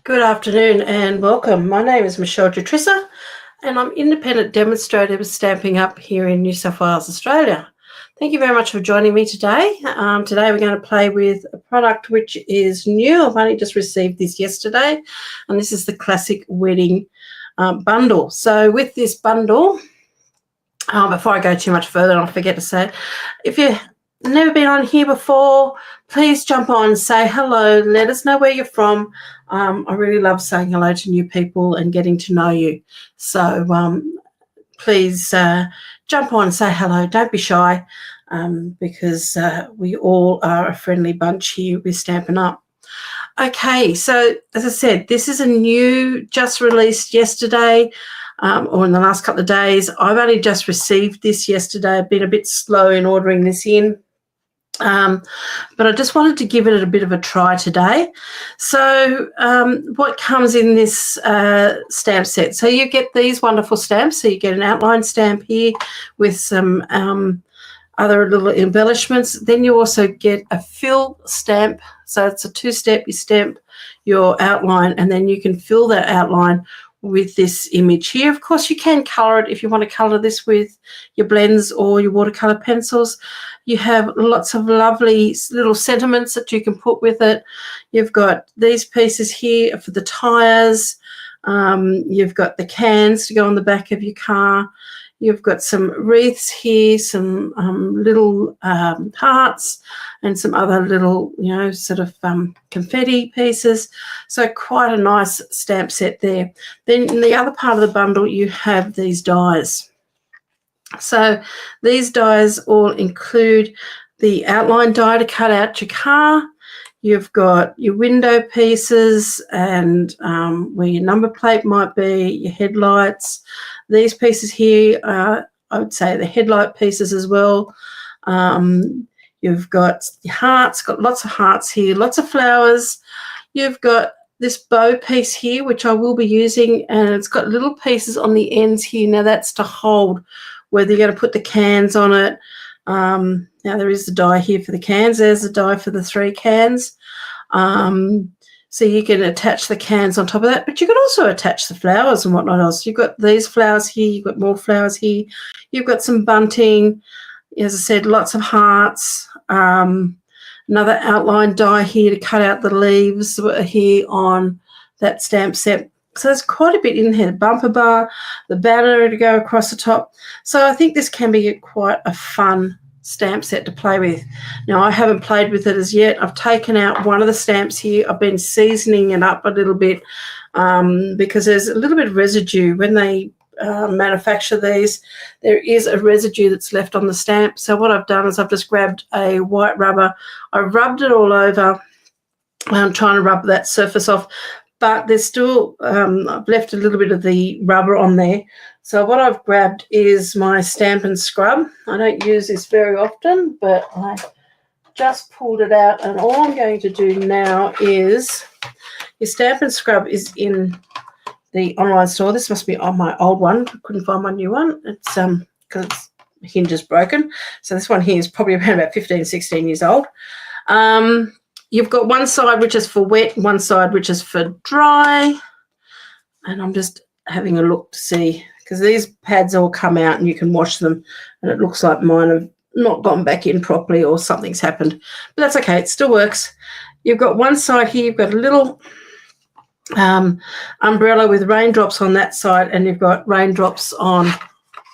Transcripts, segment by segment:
Good afternoon and welcome. My name is Michelle Jutrissa and I'm independent demonstrator with Stamping Up here in New South Wales, Australia. Thank you very much for joining me today. Today we're going to play with a product which is new. I've only just received this yesterday, and this is the Classic Wedding Bundle. So with this bundle, before I go too much further and I forget to say, if you've never been on here before, please jump on, say hello, let us know where you're from. I really love saying hello to new people and getting to know you. So please jump on and say hello. Don't be shy because we all are a friendly bunch here with Stampin' Up. Okay, so as I said, this is a new, just released yesterday or in the last couple of days. I've only just received this yesterday. I've been a bit slow in ordering this in. But I just wanted to give it a bit of a try today. So what comes in this stamp set? So you get these wonderful stamps. So you get an outline stamp here with some other little embellishments. Then you also get a fill stamp. So it's a two-step. You stamp your outline and then you can fill that outline with this image here. Of course, you can colour it if you want to colour this with your blends or your watercolour pencils. You have lots of lovely little sentiments that you can put with it. You've got these pieces here for the tyres. You've got the cans to go on the back of your car. You've got some wreaths here, some little hearts and some other little, sort of confetti pieces. So quite a nice stamp set there. Then in the other part of the bundle, you have these dies. So these dies all include the outline die to cut out your car. You've got your window pieces and where your number plate might be, your headlights. These pieces here are, I would say, the headlight pieces as well. You've got your hearts, got lots of hearts here, lots of flowers. You've got this bow piece here, which I will be using, and it's got little pieces on the ends here. Now that's to hold whether you're going to put the cans on it. Now there is the die here for the cans. There's the die for the 3 cans. So you can attach the cans on top of that, but you can also attach the flowers and whatnot else. You've got these flowers here. You've got more flowers here. You've got some bunting. As I said, lots of hearts. Another outline die here to cut out the leaves here on that stamp set. So there's quite a bit in here. The bumper bar, the banner to go across the top. So I think this can be quite a fun stamp set to play with. Now, I haven't played with it as yet. I've taken out one of the stamps here. I've been seasoning it up a little bit because there's a little bit of residue. When they manufacture these, there is a residue that's left on the stamp. So what I've done is I've just grabbed a white rubber. I rubbed it all over. I'm trying to rub that surface off, but there's still, I've left a little bit of the rubber on there. So what I've grabbed is my Stampin' Scrub. I don't use this very often, but I just pulled it out, and all I'm going to do now is, your Stampin' Scrub is in the online store. This must be on my old one. I couldn't find my new one. It's because the hinge is broken. So this one here is probably around about 15, 16 years old. You've got one side which is for wet, one side which is for dry. And I'm just having a look to see, because these pads all come out and you can wash them, and it looks like mine have not gone back in properly or something's happened. But that's okay. It still works. You've got one side here. You've got a little umbrella with raindrops on that side, and you've got raindrops on,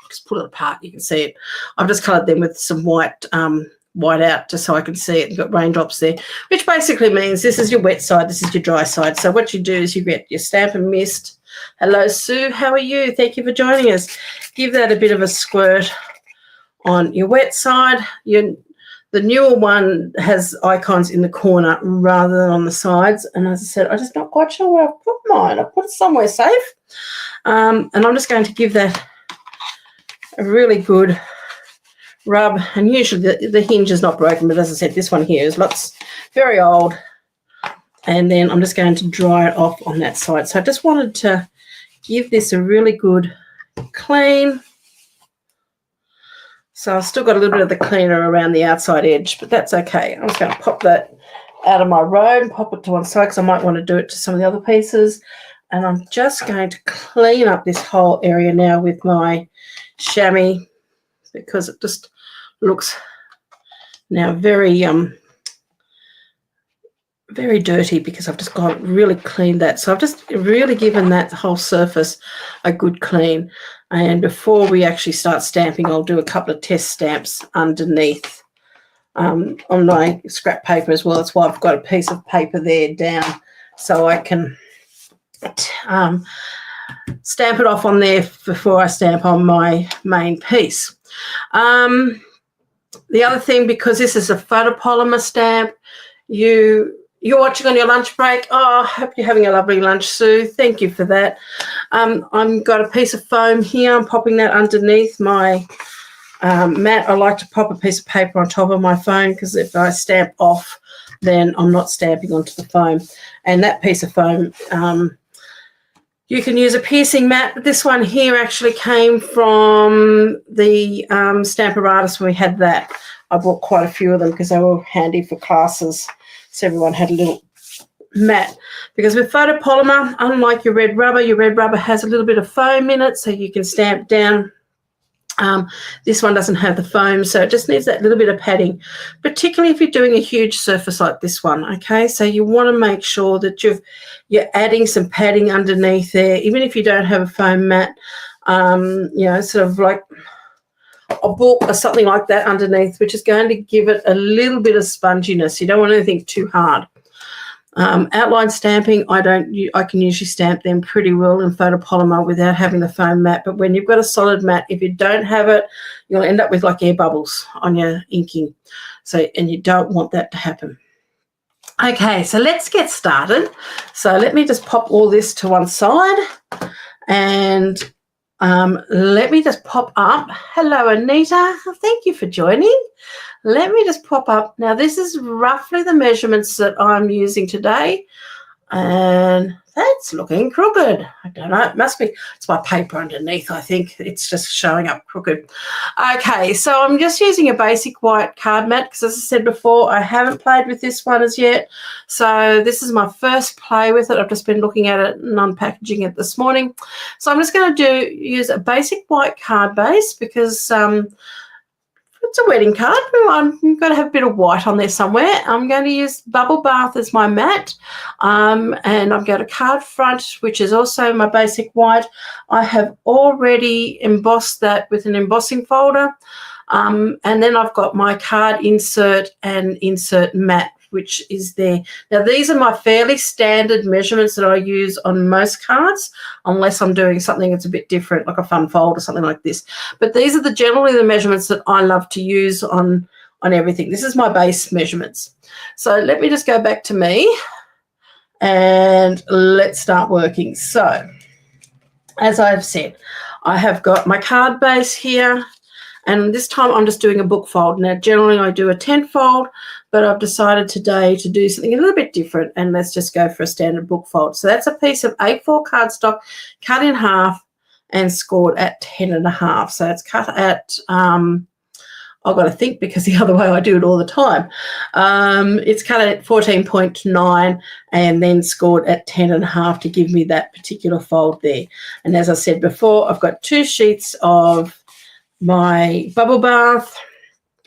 just pull it apart, you can see it. I've just coloured them with some white out just so I can see it. You've got raindrops there, which basically means this is your wet side, this is your dry side. So what you do is you get your Stampin' Mist. Hello, Sue. How are you? Thank you for joining us. Give that a bit of a squirt on your wet side. The newer one has icons in the corner rather than on the sides. And as I said, I'm just not quite sure where I've put mine. I've put it somewhere safe. And I'm just going to give that a really good rub. And usually the hinge is not broken, but as I said, this one here is very old. And then I'm just going to dry it off on that side. So I just wanted to give this a really good clean. So I've still got a little bit of the cleaner around the outside edge, but that's okay. I'm just going to pop that out of my row and pop it to one side because I might want to do it to some of the other pieces. And I'm just going to clean up this whole area now with my chamois because it just looks now very very dirty because I've just really cleaned that. So I've just really given that whole surface a good clean. And before we actually start stamping, I'll do a couple of test stamps underneath on my scrap paper as well. That's why I've got a piece of paper there down so I can stamp it off on there before I stamp on my main piece. The other thing, because this is a photopolymer stamp, you're watching on your lunch break. Oh, I hope you're having a lovely lunch, Sue. Thank you for that. I've got a piece of foam here. I'm popping that underneath my mat. I like to pop a piece of paper on top of my foam because if I stamp off, then I'm not stamping onto the foam. And that piece of foam, you can use a piercing mat, but this one here actually came from the Stamparatus when we had that. I bought quite a few of them because they were handy for classes, so everyone had a little mat. Because with photopolymer, unlike your red rubber has a little bit of foam in it, so you can stamp down. This one doesn't have the foam, so it just needs that little bit of padding, particularly if you're doing a huge surface like this one, okay? So you want to make sure that you're adding some padding underneath there, even if you don't have a foam mat, you know, sort of like a book or something like that underneath, which is going to give it a little bit of sponginess. You don't want anything too hard. Outline stamping, I can usually stamp them pretty well in photopolymer without having the foam mat, but when you've got a solid mat, if you don't have it, you'll end up with like air bubbles on your inking. So, and you don't want that to happen. Okay, so let's get started. So let me just pop all this to one side and let me just pop up. Hello, Anita. Thank you for joining. Let me just pop up. Now, this is roughly the measurements that I'm using today, and that's looking crooked. I don't know. It must be. It's my paper underneath, I think. It's just showing up crooked. Okay, so I'm just using a basic white card mat because, as I said before, I haven't played with this one as yet. So this is my first play with it. I've just been looking at it and unpackaging it this morning. So I'm just going to use a basic white card base because it's a wedding card. I'm going to have a bit of white on there somewhere. I'm going to use Bubble Bath as my mat, and I've got a card front, which is also my basic white. I have already embossed that with an embossing folder, and then I've got my card insert and insert mat, which is there. Now, these are my fairly standard measurements that I use on most cards, unless I'm doing something that's a bit different, like a fun fold or something like this. But these are generally the measurements that I love to use on everything. This is my base measurements. So let me just go back to me and let's start working. So, as I've said, I have got my card base here, and this time I'm just doing a book fold. Now, generally I do a 10 fold, but I've decided today to do something a little bit different, and let's just go for a standard book fold. So that's a piece of A4 cardstock cut in half and scored at 10.5. So it's cut at, I've got to think because the other way I do it all the time. It's cut at 14.9 and then scored at 10.5 to give me that particular fold there. And as I said before, I've got 2 sheets of my Bubble Bath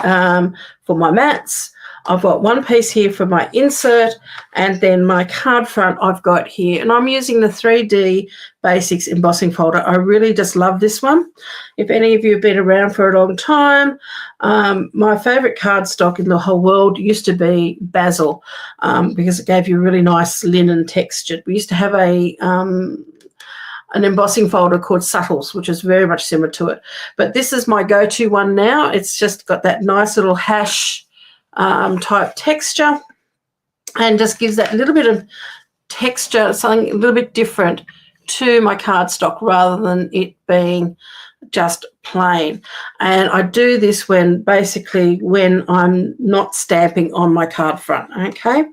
for my mats. I've got 1 piece here for my insert, and then my card front I've got here. And I'm using the 3D Basics embossing folder. I really just love this one. If any of you have been around for a long time, my favourite cardstock in the whole world used to be Basil because it gave you a really nice linen texture. We used to have an embossing folder called Subtles, which is very much similar to it. But this is my go-to one now. It's just got that nice little hash type texture and just gives that little bit of texture, something a little bit different to my cardstock rather than it being just plain. And I do this when I'm not stamping on my card front, okay?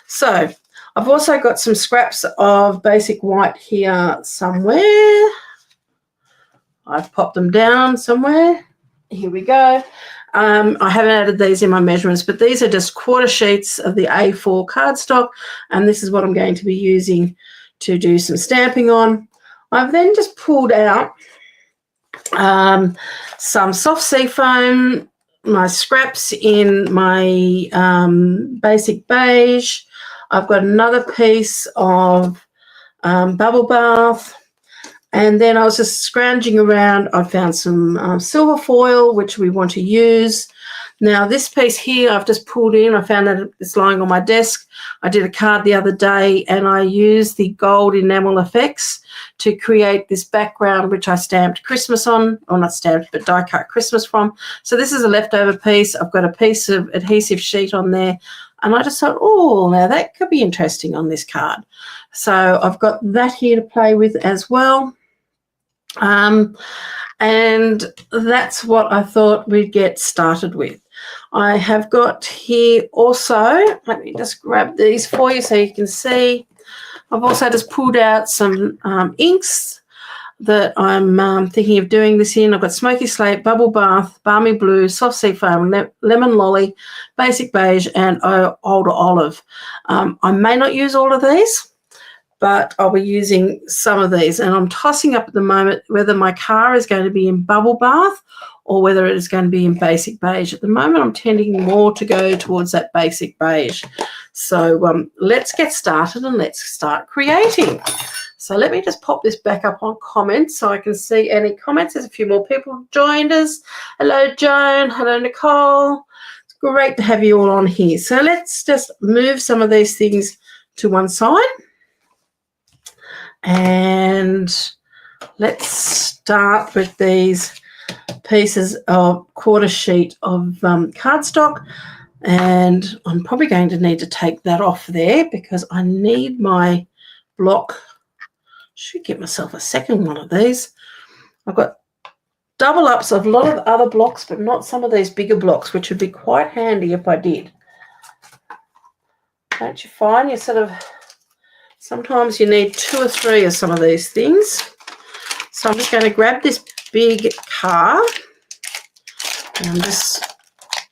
So I've also got some scraps of basic white here somewhere. I've popped them down somewhere. Here we go. I haven't added these in my measurements, but these are just quarter sheets of the A4 cardstock, and this is what I'm going to be using to do some stamping on. I've then just pulled out some soft seafoam, my scraps in my basic beige. I've got another piece of bubble bath, and then I was just scrounging around. I found some silver foil, which we want to use. Now, this piece here I've just pulled in. I found that it's lying on my desk. I did a card the other day, and I used the gold enamel effects to create this background, which I stamped Christmas on, or not stamped, but die cut Christmas from. So this is a leftover piece. I've got a piece of adhesive sheet on there, and I just thought, oh, now that could be interesting on this card. So I've got that here to play with as well. And that's what I thought we'd get started with. I have got here also, let me just grab these for you so you can see. I've also just pulled out some inks that I'm thinking of doing this in. I've got Smoky Slate, Bubble Bath, Balmy Blue, Soft Sea Foam, Lemon Lolly, Basic Beige, and Older Olive. I may not use all of these, but I'll be using some of these, and I'm tossing up at the moment whether my car is going to be in Bubble Bath or whether it is going to be in Basic Beige. At the moment, I'm tending more to go towards that Basic Beige. So let's get started and let's start creating. So let me just pop this back up on comments so I can see any comments. There's a few more people joined us. Hello, Joan. Hello, Nicole. It's great to have you all on here. So let's just move some of these things to one side. And let's start with these pieces of quarter sheet of cardstock, and I'm probably going to need to take that off there because I need my block. Should get myself a second one of these. I've got double ups of a lot of other blocks, but not some of these bigger blocks, which would be quite handy if I did. Don't you find you sort of sometimes you need 2 or 3 of some of these things. So I'm just going to grab this big car, and I'm just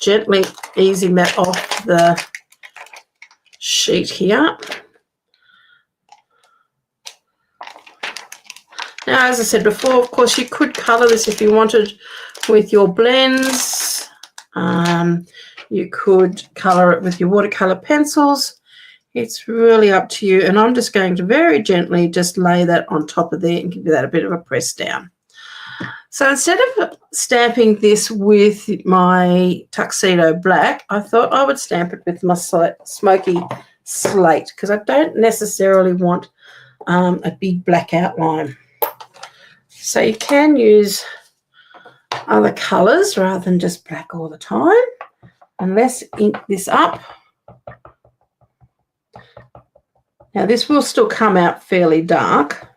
gently easing that off the sheet here. Now, as I said before, of course, you could colour this if you wanted with your blends. You could colour it with your watercolour pencils. It's really up to you, and I'm just going to very gently just lay that on top of there and give that a bit of a press down. So instead of stamping this with my Tuxedo Black, I thought I would stamp it with my Smoky Slate because I don't necessarily want a big black outline. So you can use other colours rather than just black all the time. And let's ink this up. Now, this will still come out fairly dark.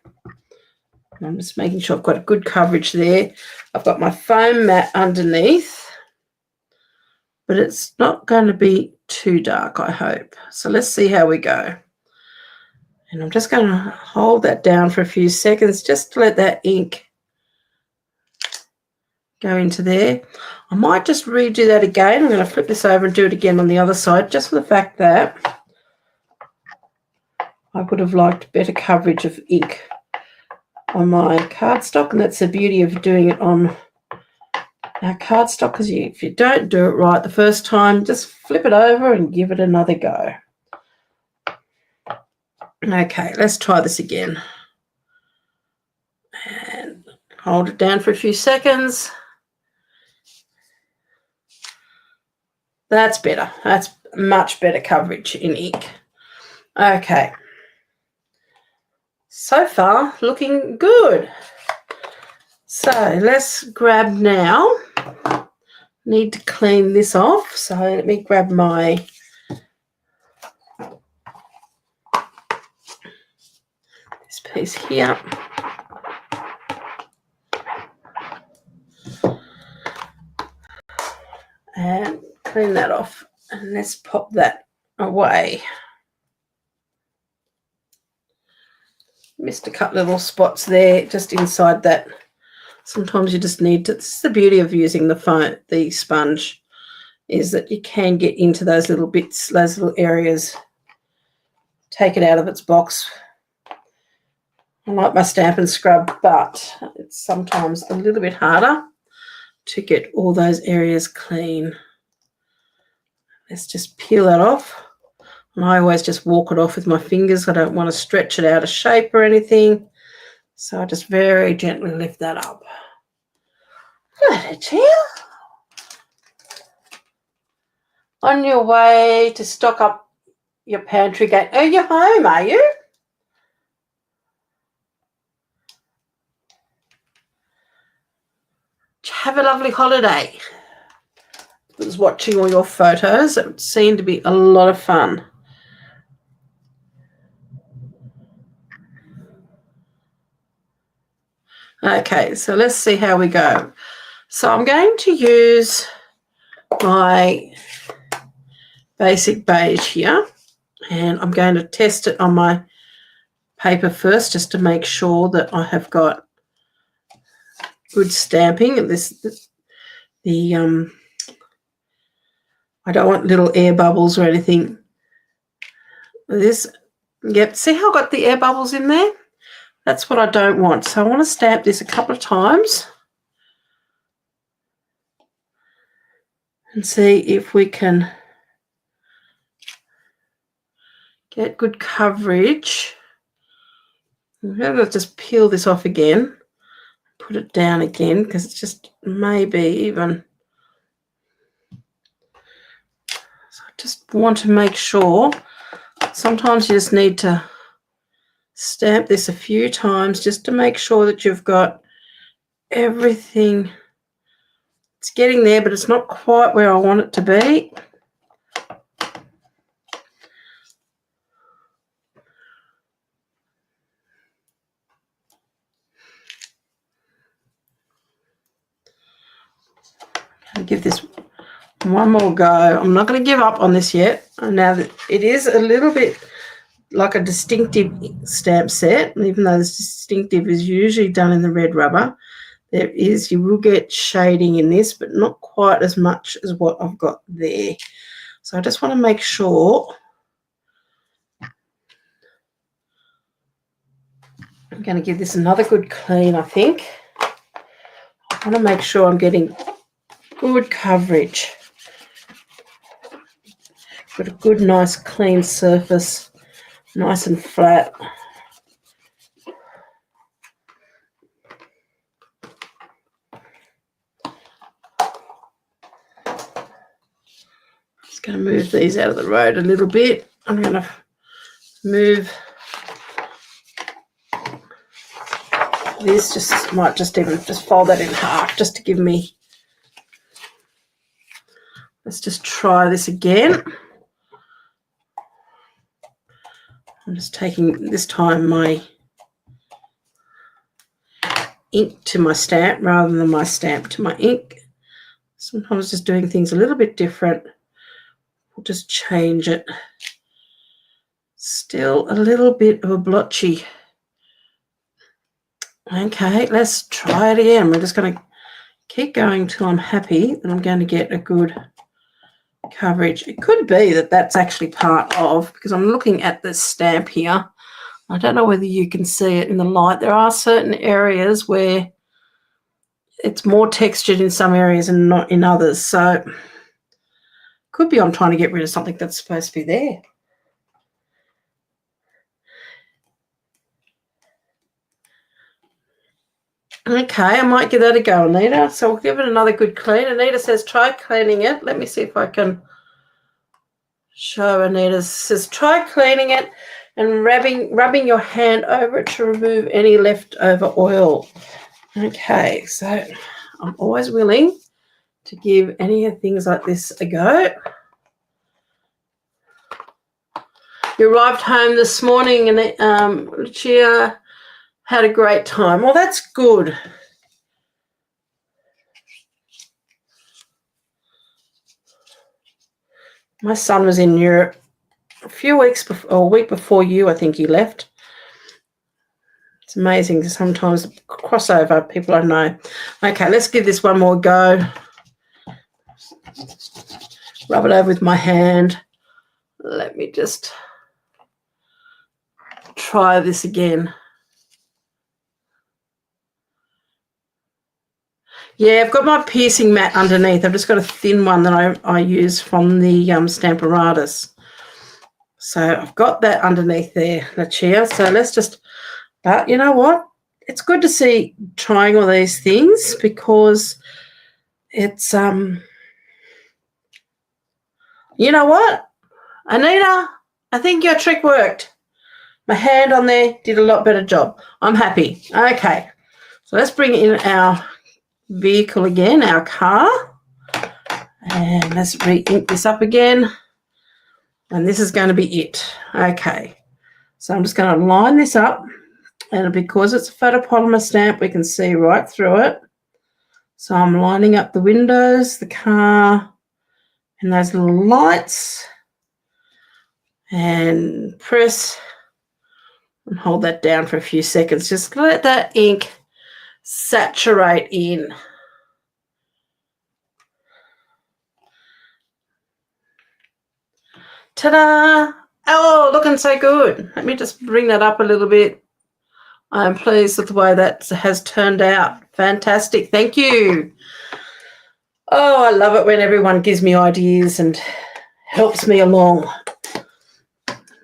I'm just making sure I've got a good coverage there. I've got my foam mat underneath, but it's not going to be too dark, I hope. So let's see how we go. And I'm just going to hold that down for a few seconds just to let that ink go into there. I might just redo that again. I'm going to flip this over and do it again on the other side, just for the fact that I would have liked better coverage of ink on my cardstock, and that's the beauty of doing it on our cardstock, because if you don't do it right the first time, just flip it over and give it another go. Okay, let's try this again. And hold it down for a few seconds. That's better. That's much better coverage in ink. Okay. So far, looking good. So let's grab now. Need to clean this off. So let me grab my this piece here. And clean that off. And let's pop that away. Missed a couple little spots there just inside that Sometimes you just need to, this is the beauty of using the sponge, is that you can get into those little bits, those little areas, take it out of its box. I like my Stampin' Scrub, but it's sometimes a little bit harder to get all those areas clean. Let's just peel that off. And I always just walk it off with my fingers. I don't want to stretch it out of shape or anything. So I just very gently lift that up. Good, here. On your way to stock up your pantry gate. Oh, you're home, are you? Have a lovely holiday. I was watching all your photos. It seemed to be a lot of fun. Okay, so let's see how we go. So I'm going to use my basic beige here, and I'm going to test it on my paper first just to make sure that I have got good stamping. And I don't want little air bubbles or anything. Yep, see how I got the air bubbles in there? That's what I don't want. So I want to stamp this a couple of times and see if we can get good coverage. I'm going to just peel this off again, put it down again, because it's just maybe even. So I just want to make sure. Sometimes you just need to stamp this a few times just to make sure that you've got everything. It's getting there, but it's not quite where I want it to be. I'll give this one more go. I'm not going to give up on this yet. Now that it is a little bit like a distinctive stamp set, and even though this distinctive is usually done in the red rubber, you will get shading in this, but not quite as much as what I've got there. So I just want to make sure. I'm going to give this another good clean, I think. I want to make sure I'm getting good coverage. Got a good, nice, clean surface, nice and flat. Just going to move these out of the road a little bit. I'm going to move this, might just even fold that in half just to give me. Let's just try this again. I'm just taking this time my ink to my stamp rather than my stamp to my ink. Sometimes just doing things a little bit different. We'll just change it. Still a little bit of a blotchy. Okay, let's try it again. We're just going to keep going till I'm happy that I'm going to get a good coverage. It could be that that's actually part of, because I'm looking at this stamp here. I don't know whether you can see it in the light. There are certain areas where it's more textured in some areas and not in others. So could be I'm trying to get rid of something that's supposed to be there. Okay, I might give that a go, Anita. So we'll give it another good clean. Anita says try cleaning it. Let me see if I can show Anita. Says try cleaning it and rubbing your hand over it to remove any leftover oil. Okay, so I'm always willing to give any of things like this a go. You arrived home this morning and Lucia had a great time. Well, that's good. My son was in Europe a few weeks before, or a week before you, I think he left. It's amazing sometimes crossover, people I know. Okay, let's give this one more go. Rub it over with my hand. Let me just try this again. Yeah, I've got my piercing mat underneath. I've just got a thin one that I use from the Stamparatus. So I've got that underneath there, the chair. So let's just, but you know what? It's good to see trying all these things because it's, you know what? Anita, I think your trick worked. My hand on there did a lot better job. I'm happy. Okay, so let's bring in our vehicle again, our car, and let's re-ink this up again, and this is going to be it. Okay, so I'm just going to line this up, and because it's a photopolymer stamp we can see right through it, so I'm lining up the windows, the car, and those little lights, and press and hold that down for a few seconds. Just let that ink saturate in. Ta-da! Oh, looking so good. Let me just bring that up a little bit. I'm pleased with the way that has turned out. Fantastic. Thank you. Oh, I love it when everyone gives me ideas and helps me along,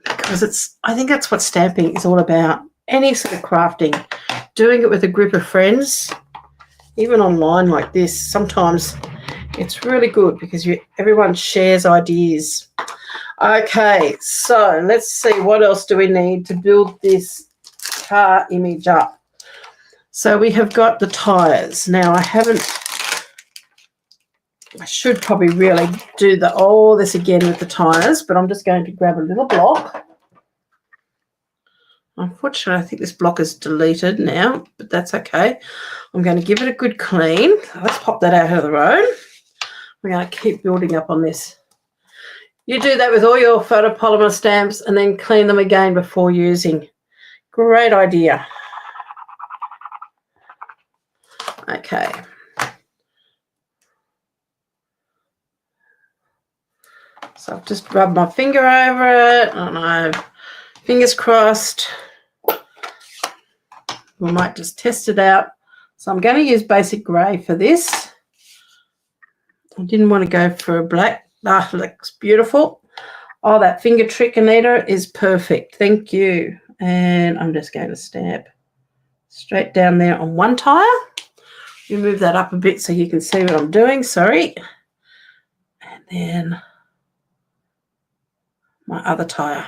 because I think that's what stamping is all about. Any sort of crafting, doing it with a group of friends, even online like this, sometimes it's really good because everyone shares ideas. Okay, so let's see, what else do we need to build this car image up? So we have got the tyres. Now I should probably really do all this again with the tyres, but I'm just going to grab a little block. Unfortunately, I think this block is deleted now, but that's okay. I'm going to give it a good clean. Let's pop that out of the road. We're going to keep building up on this. You do that with all your photopolymer stamps and then clean them again before using. Great idea. Okay. So I've just rubbed my finger over it. I don't know. Fingers crossed. We might just test it out. So I'm going to use basic grey for this. I didn't want to go for a black. Ah, looks beautiful. Oh, that finger trick, Anita, is perfect. Thank you. And I'm just going to stamp straight down there on one tire. You move that up a bit so you can see what I'm doing. Sorry. And then my other tire.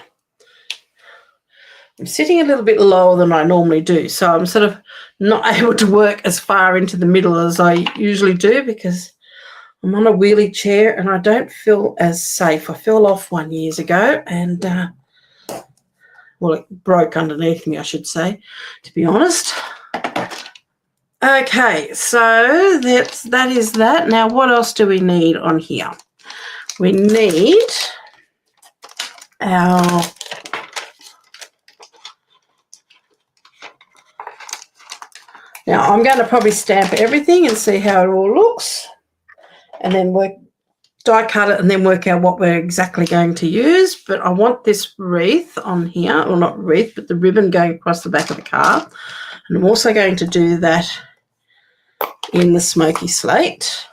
I'm sitting a little bit lower than I normally do, so I'm sort of not able to work as far into the middle as I usually do because I'm on a wheelie chair and I don't feel as safe. I fell off 1 year ago and, well, it broke underneath me, I should say, to be honest. Okay, so that is that. Now, what else do we need on here? We need our Now, I'm going to probably stamp everything and see how it all looks and then die cut it and then work out what we're exactly going to use. But I want this wreath on here, or not wreath, but the ribbon going across the back of the car. And I'm also going to do that in the smoky slate.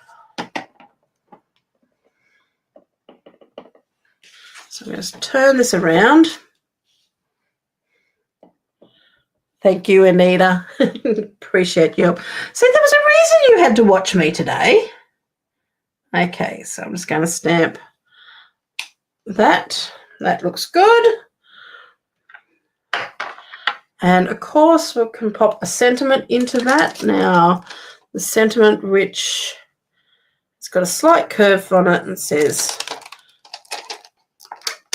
So I'm going to turn this around. Thank you, Anita. Appreciate you. See, there was a reason you had to watch me today. Okay, so I'm just going to stamp that. That looks good. And, of course, we can pop a sentiment into that. Now, the sentiment, which it's got a slight curve on it and says,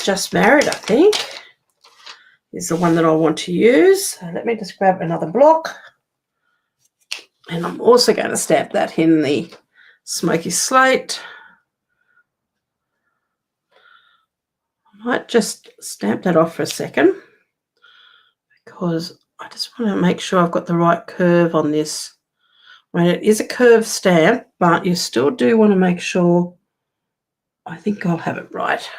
just married, I think, is the one that I want to use. So let me just grab another block. And I'm also going to stamp that in the smoky slate. I might just stamp that off for a second because I just want to make sure I've got the right curve on this. I mean, it is a curved stamp, but you still do want to make sure, I think I'll have it right,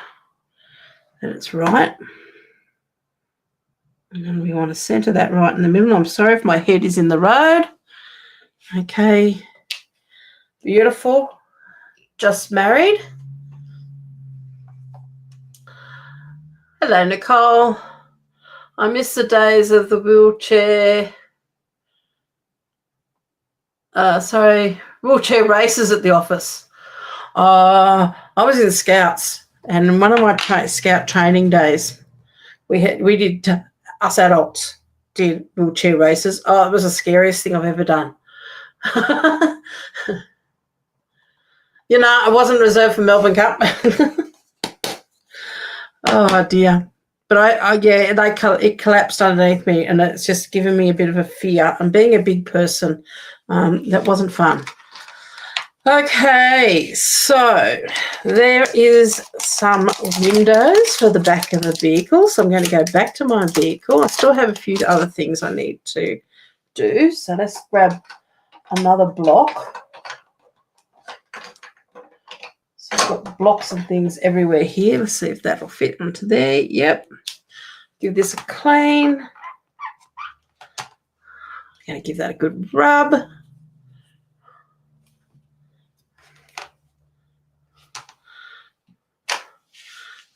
that it's right. And then we want to centre that right in the middle. I'm sorry if my head is in the road. Okay, beautiful. Just married. Hello, Nicole. I miss the days of the wheelchair. Wheelchair races at the office. I was in Scouts, and one of my Scout training days, us adults did wheelchair races. Oh, it was the scariest thing I've ever done. You know, I wasn't reserved for Melbourne Cup. Oh dear. But it collapsed underneath me, and it's just given me a bit of a fear. And being a big person, that wasn't fun. Okay, so there is some windows for the back of the vehicle. So I'm going to go back to my vehicle. I still have a few other things I need to do. So let's grab another block. So I've got blocks and things everywhere here. Let's see if that'll fit into there. Yep. Give this a clean. I'm going to give that a good rub.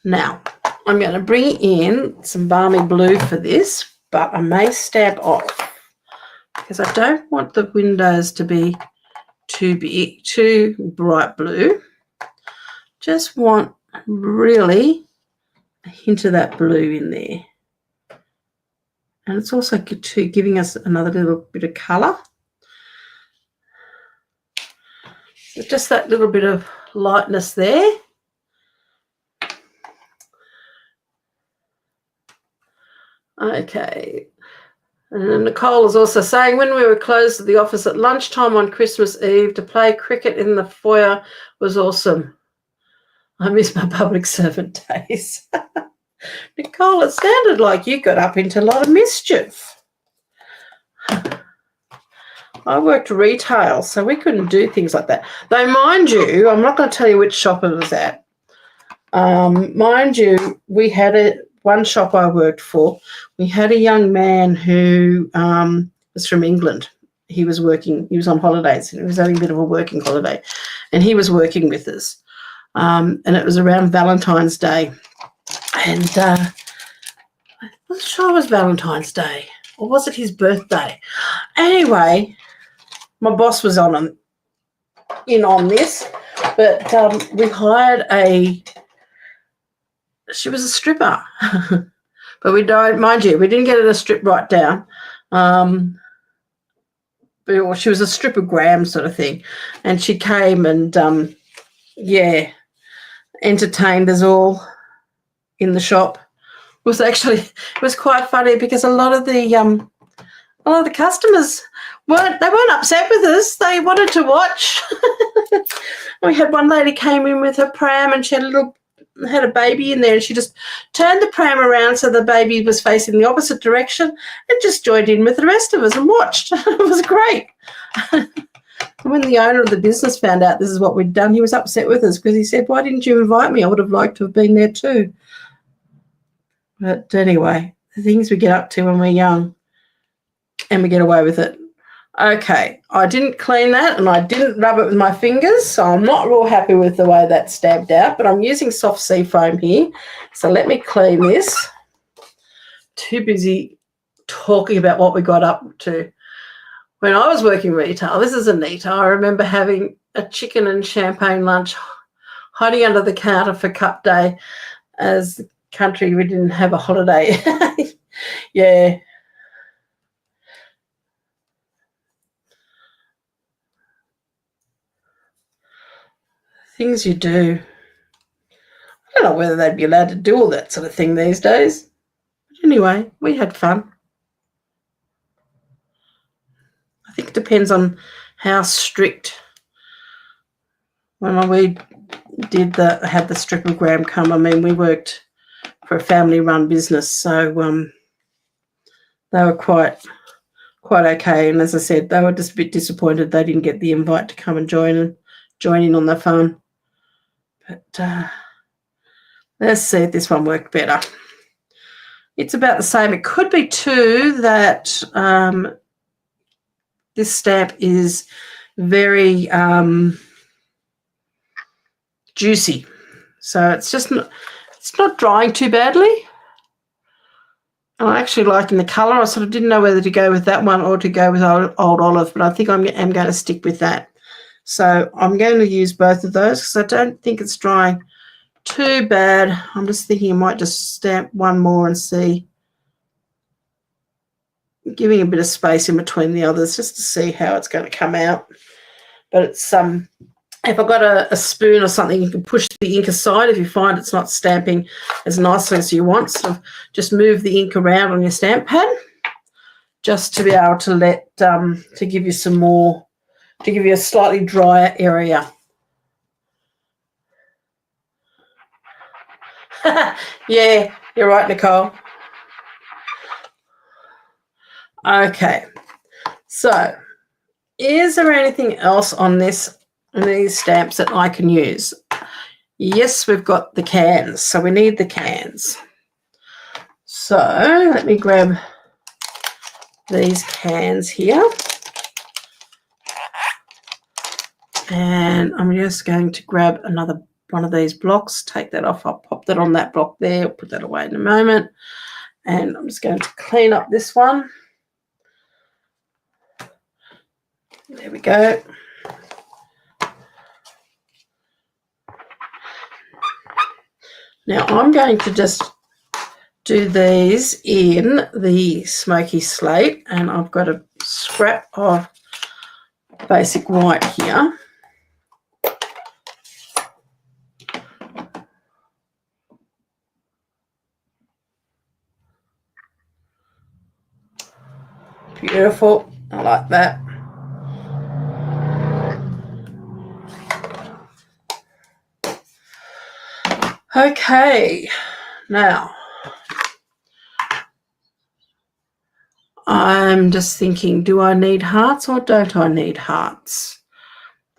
Now, I'm going to bring in some balmy blue for this, but I may stamp off because I don't want the windows to be too big, too bright blue. Just want really a hint of that blue in there. And it's also good too, giving us another little bit of colour. So just that little bit of lightness there. Okay. And Nicole is also saying, when we were closed at the office at lunchtime on Christmas Eve, to play cricket in the foyer was awesome. I miss my public servant days. Nicole, it sounded like you got up into a lot of mischief. I worked retail, so we couldn't do things like that. Though, mind you, I'm not going to tell you which shop it was at. Mind you, we had one shop I worked for. We had a young man who was from England. He was on holidays, and he was having a bit of a working holiday, and he was working with us. And it was around Valentine's Day. And I'm not sure it was Valentine's Day, or was it his birthday? Anyway, my boss was in on this, but we hired she was a stripper. But we don't, mind you, we didn't get her to strip right down. But she was a strippogram sort of thing. And she came and, entertained us all in the shop. It was quite funny because a lot of the customers weren't upset with us. They wanted to watch. We had one lady came in with her pram, and she had a baby in there, and she just turned the pram around so the baby was facing the opposite direction and just joined in with the rest of us and watched. It was great. When the owner of the business found out this is what we'd done, he was upset with us because he said, "Why didn't you invite me? I would have liked to have been there too." But anyway, the things we get up to when we're young, and we get away with it. Okay, I didn't clean that, and I didn't rub it with my fingers, so I'm not real happy with the way that's stamped out, but I'm using soft sea foam here, so let me clean this. Too busy talking about what we got up to. When I was working retail, this is Anita, I remember having a chicken and champagne lunch hiding under the counter for Cup Day. As the country, we didn't have a holiday. Yeah. Things you do. I don't know whether they'd be allowed to do all that sort of thing these days. But anyway, we had fun. I think it depends on how strict. When we had the strippogram come, I mean, we worked for a family-run business, so they were quite okay. And as I said, they were just a bit disappointed they didn't get the invite to come and join in on the fun. But let's see if this one worked better. It's about the same. It could be too that this stamp is very juicy, so it's not drying too badly. I'm actually liking the colour. I sort of didn't know whether to go with that one or to go with old olive, but I think I am going to stick with that. So I'm going to use both of those because I don't think it's drying too bad. I'm just thinking I might just stamp one more and see, giving a bit of space in between the others just to see how it's going to come out. But it's if I've got a spoon or something, you can push the ink aside if you find it's not stamping as nicely as you want. So just move the ink around on your stamp pad just to be able to let to give you some more, to give you a slightly drier area. Yeah, you're right, Nicole. Okay, so is there anything else on these stamps that I can use? Yes, we've got the cans, so we need the cans. So let me grab these cans here. And I'm just going to grab another one of these blocks, take that off. I'll pop that on that block there, put that away in a moment. And I'm just going to clean up this one. There we go. Now I'm going to just do these in the smoky slate, and I've got a scrap of basic white here. Beautiful, I like that. Okay, now I'm just thinking, do I need hearts or don't I need hearts?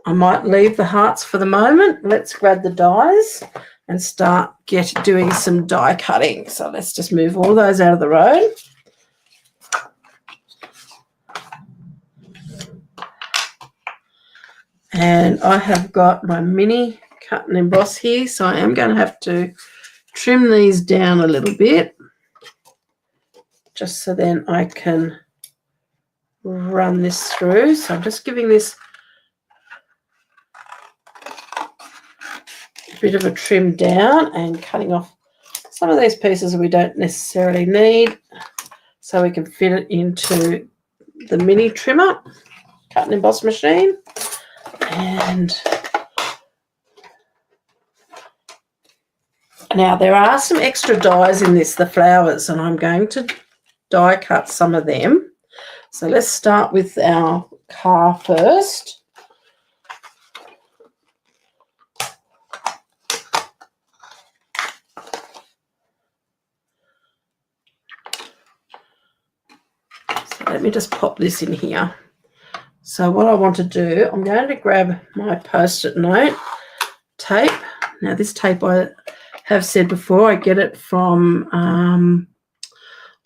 I might leave the hearts for the moment. Let's grab the dies and start doing some die cutting. So let's just move all those out of the road. And I have got my mini cut and emboss here, so I am going to have to trim these down a little bit just so then I can run this through. So I'm just giving this a bit of a trim down and cutting off some of these pieces that we don't necessarily need so we can fit it into the mini trimmer, cut and emboss machine. And now there are some extra dies in this, the flowers, and I'm going to die cut some of them. So let's start with our car first. So let me just pop this in here. So what I want to do, I'm going to grab my Post-it note tape. Now this tape, I have said before, I get it from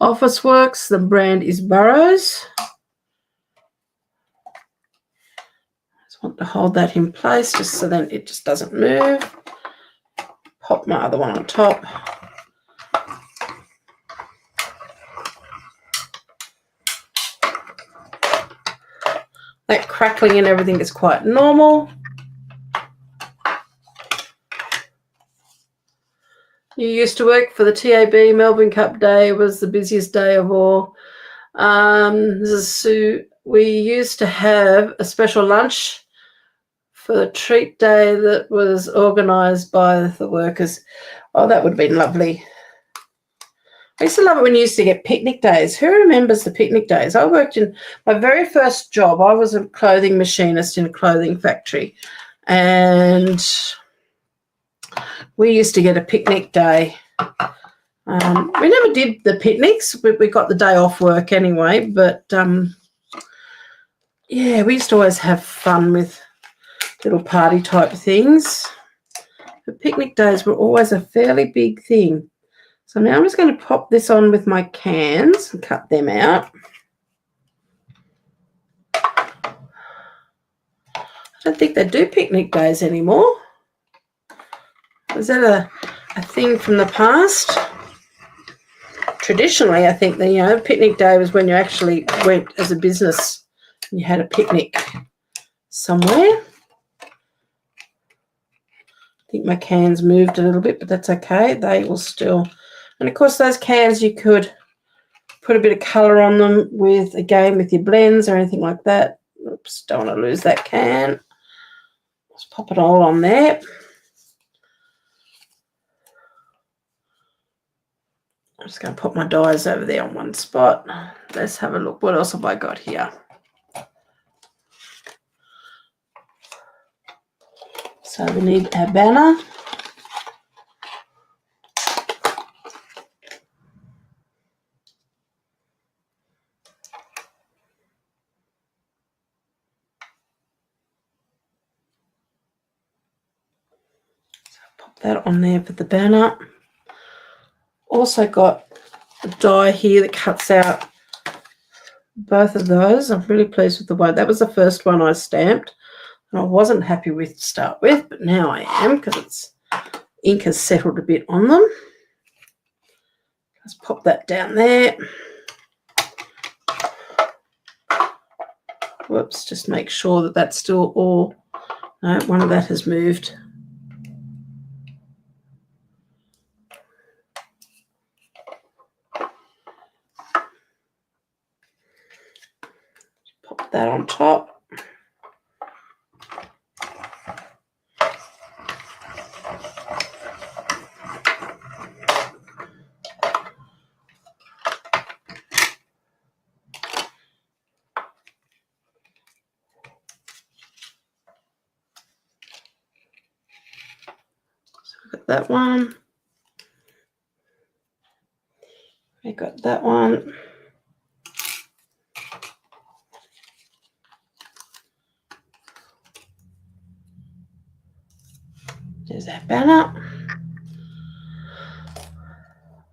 Officeworks. The brand is Burroughs. I just want to hold that in place just so then it just doesn't move. Pop my other one on top. That crackling and everything is quite normal. You used to work for the TAB. Melbourne Cup Day was the busiest day of all. This is Sue. We used to have a special lunch for the treat day that was organised by the workers. Oh, that would have been lovely. I used to love it when you used to get picnic days. Who remembers the picnic days? I worked in my very first job. I was a clothing machinist in a clothing factory, and we used to get a picnic day. We never did the picnics. We got the day off work anyway, but yeah, we used to always have fun with little party type things. But picnic days were always a fairly big thing. So now I'm just going to pop this on with my cans and cut them out. I don't think they do picnic days anymore. Was that a thing from the past? Traditionally, I think the picnic day was when you actually went as a business and you had a picnic somewhere. I think my cans moved a little bit, but that's okay. They will still... And, of course, those cans you could put a bit of colour on them with your blends or anything like that. Oops, don't want to lose that can. Let's pop it all on there. I'm just going to put my dyes over there on one spot. Let's have a look. What else have I got here? So we need our banner. So pop that on there for the banner. Also got a die here that cuts out both of those. I'm really pleased with the one. That was the first one I stamped. And I wasn't happy with to start with, but now I am because ink has settled a bit on them. Let's pop that down there. Whoops, just make sure that that's still all. No, one of that has moved. Pop that on top. Got that one. I got that one. There's that banner.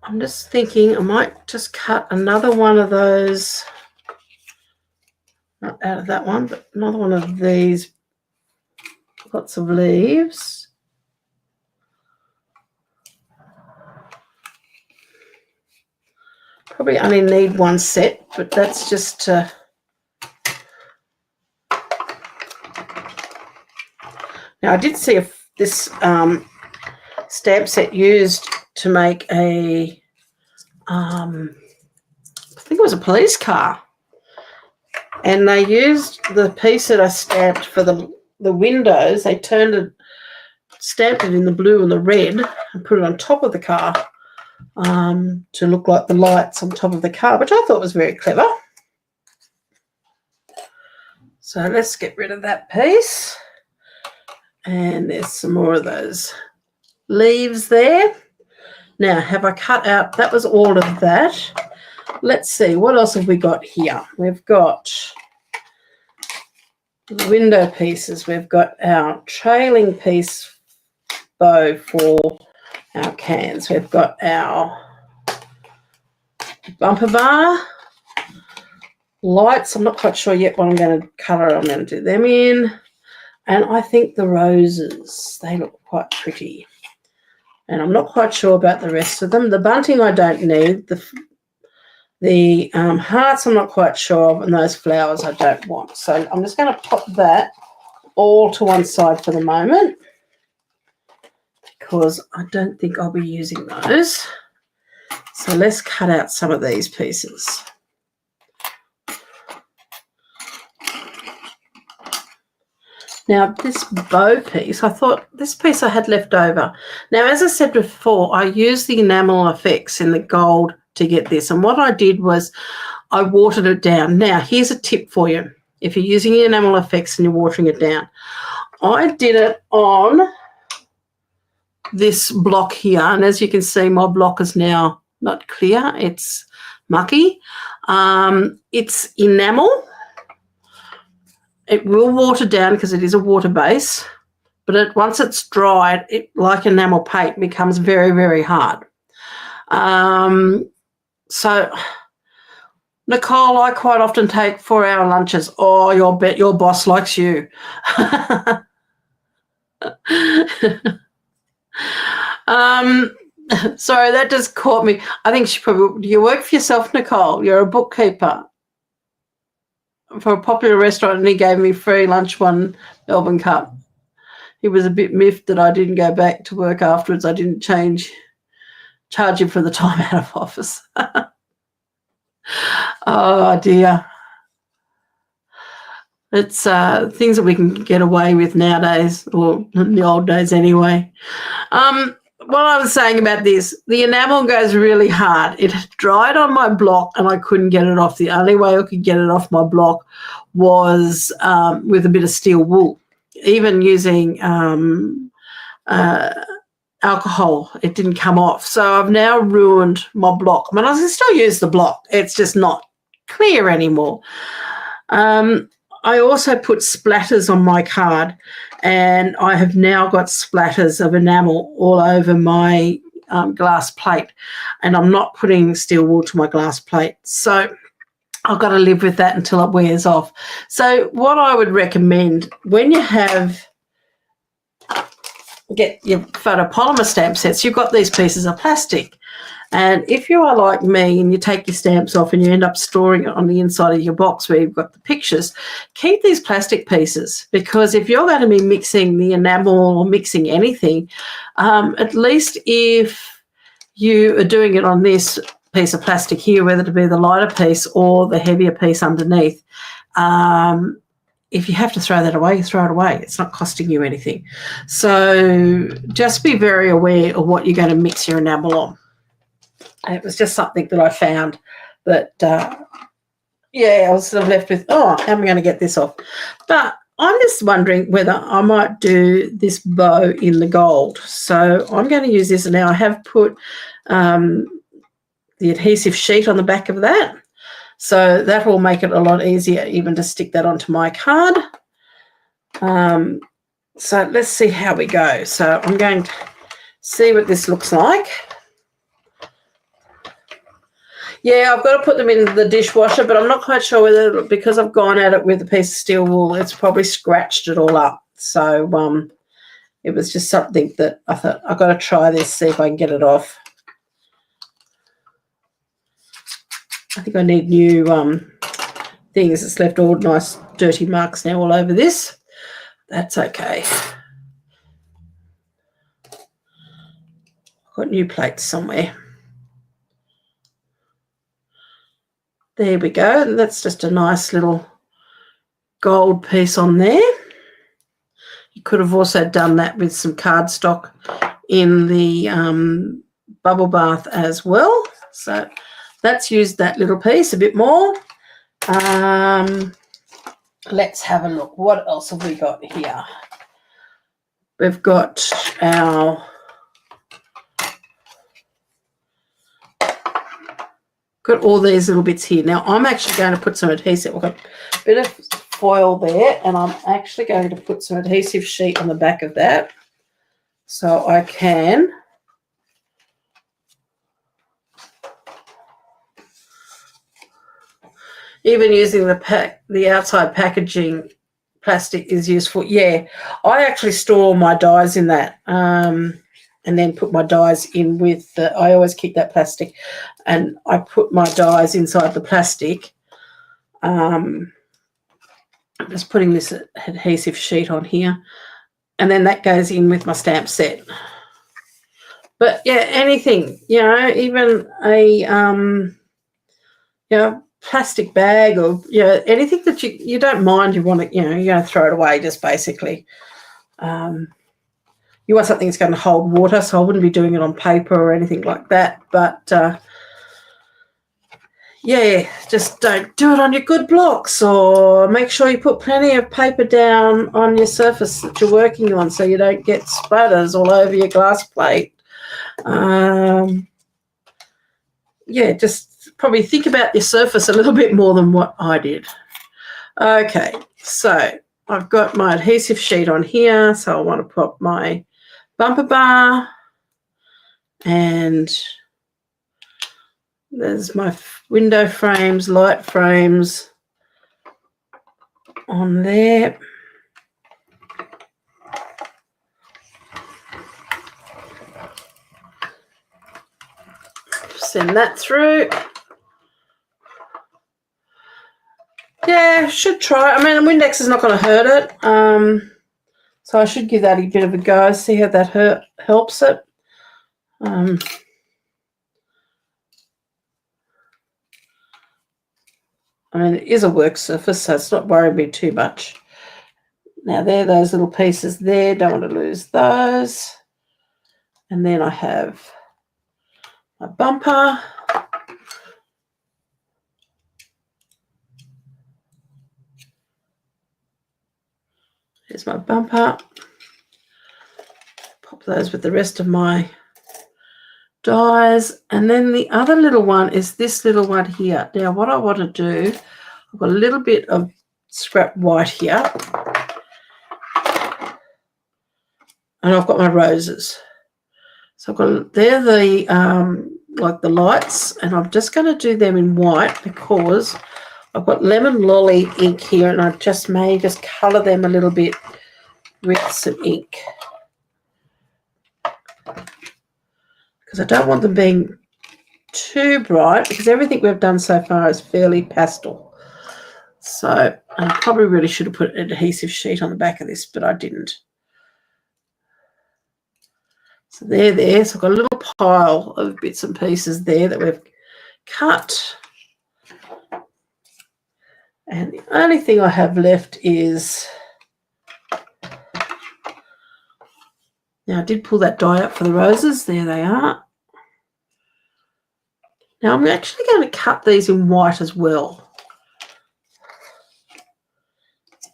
I'm just thinking I might just cut another one of those, not out of that one, but another one of these, lots of leaves. Probably only need one set, but that's just to... Now, I did see this stamp set used to make a, I think it was a police car. And they used the piece that I stamped for the windows. They stamped it in the blue and the red and put it on top of the car. To look like the lights on top of the car, which I thought was very clever. So let's get rid of that piece. And there's some more of those leaves there. Now, have I cut out? That was all of that. Let's see, what else have we got here? We've got the window pieces. We've got our trailing piece bow for our cans. We've got our bumper bar, lights. I'm not quite sure yet what I'm going to colour. I'm going to do them in. And I think the roses, they look quite pretty. And I'm not quite sure about the rest of them. The bunting I don't need. The hearts I'm not quite sure of. And those flowers I don't want. So I'm just going to pop that all to one side for the moment, because I don't think I'll be using those. So let's cut out some of these pieces. Now, this bow piece, I thought this piece I had left over. Now, as I said before, I used the enamel effects in the gold to get this. And what I did was I watered it down. Now, here's a tip for you. If you're using the enamel effects and you're watering it down, I did it on this block here. And as you can see, my block is now not clear. It's mucky. It's enamel. It will water down because it is a water base, but once it's dried, like enamel paint, becomes very, very hard. So, Nicole, I quite often take 4-hour lunches. Oh, you'll bet your boss likes you. Sorry, that just caught me. I think she probably, do you work for yourself, Nicole? You're a bookkeeper for a popular restaurant, and he gave me free lunch one Melbourne Cup. He was a bit miffed that I didn't go back to work afterwards. I didn't charge him for the time out of office. Oh, dear. It's things that we can get away with nowadays, or in the old days anyway. What I was saying about this, the enamel goes really hard. It dried on my block and I couldn't get it off. The only way I could get it off my block was with a bit of steel wool. Even using alcohol, it didn't come off. So I've now ruined my block. I mean, I can still use the block. It's just not clear anymore. I also put splatters on my card, and I have now got splatters of enamel all over my glass plate, and I'm not putting steel wool to my glass plate. So I've got to live with that until it wears off. So what I would recommend when you get your photopolymer stamp sets, you've got these pieces of plastic. And if you are like me and you take your stamps off and you end up storing it on the inside of your box where you've got the pictures, keep these plastic pieces, because if you're going to be mixing the enamel or mixing anything, at least if you are doing it on this piece of plastic here, whether it be the lighter piece or the heavier piece underneath, if you have to throw that away, you throw it away. It's not costing you anything. So just be very aware of what you're going to mix your enamel on. It was just something that I found that, I was sort of left with, how am I going to get this off? But I'm just wondering whether I might do this bow in the gold. So I'm going to use this. Now I have put the adhesive sheet on the back of that. So that will make it a lot easier even to stick that onto my card. So let's see how we go. So I'm going to see what this looks like. Yeah, I've got to put them in the dishwasher, but I'm not quite sure whether, because I've gone at it with a piece of steel wool, it's probably scratched it all up. So it was just something that I thought, I've got to try this, see if I can get it off. I think I need new things. It's left all nice dirty marks now all over this. That's okay. I've got new plates somewhere. There we go. That's just a nice little gold piece on there. You could have also done that with some cardstock in the bubble bath as well. So let's use that little piece a bit more. Let's have a look. What else have we got here? We've got our got all these little bits here. Now I'm actually going to put some adhesive. We've got a bit of foil there, and I'm actually going to put some adhesive sheet on the back of that so I can even using the outside packaging plastic is useful. Yeah, I actually store my dies in that and then put my dies in with I always keep that plastic, and I put my dies inside the plastic. I'm just putting this adhesive sheet on here, and then that goes in with my stamp set. But yeah, anything, even a plastic bag, or anything that you don't mind, you want to, you're going to throw it away, just basically. You want something that's going to hold water, so I wouldn't be doing it on paper or anything like that. But just don't do it on your good blocks, or make sure you put plenty of paper down on your surface that you're working on so you don't get splatters all over your glass plate. yeah, just probably think about your surface a little bit more than what I did. Okay, so I've got my adhesive sheet on here, so I want to put my bumper bar, and there's my window frames, light frames on there. Send that through. Yeah, should try. I mean, a Windex is not going to hurt it. So I should give that a bit of a go, see how that helps it. I mean, it is a work surface, so it's not worrying me too much. Now, there, those little pieces there, don't want to lose those. And then I have my bumper. Here's my bumper. Pop those with the rest of my dies. And then the other little one is this little one here. Now, what I want to do, I've got a little bit of scrap white here. And I've got my roses. So I've got, they're the, like the lights, and I'm just going to do them in white because I've got lemon lolly ink here, and I may just colour them a little bit with some ink. Because I don't want them being too bright, because everything we've done so far is fairly pastel. So I probably really should have put an adhesive sheet on the back of this, but I didn't. So they're there. So I've got a little pile of bits and pieces there that we've cut. And the only thing I have left is, now I did pull that die up for the roses. There they are. Now I'm actually going to cut these in white as well.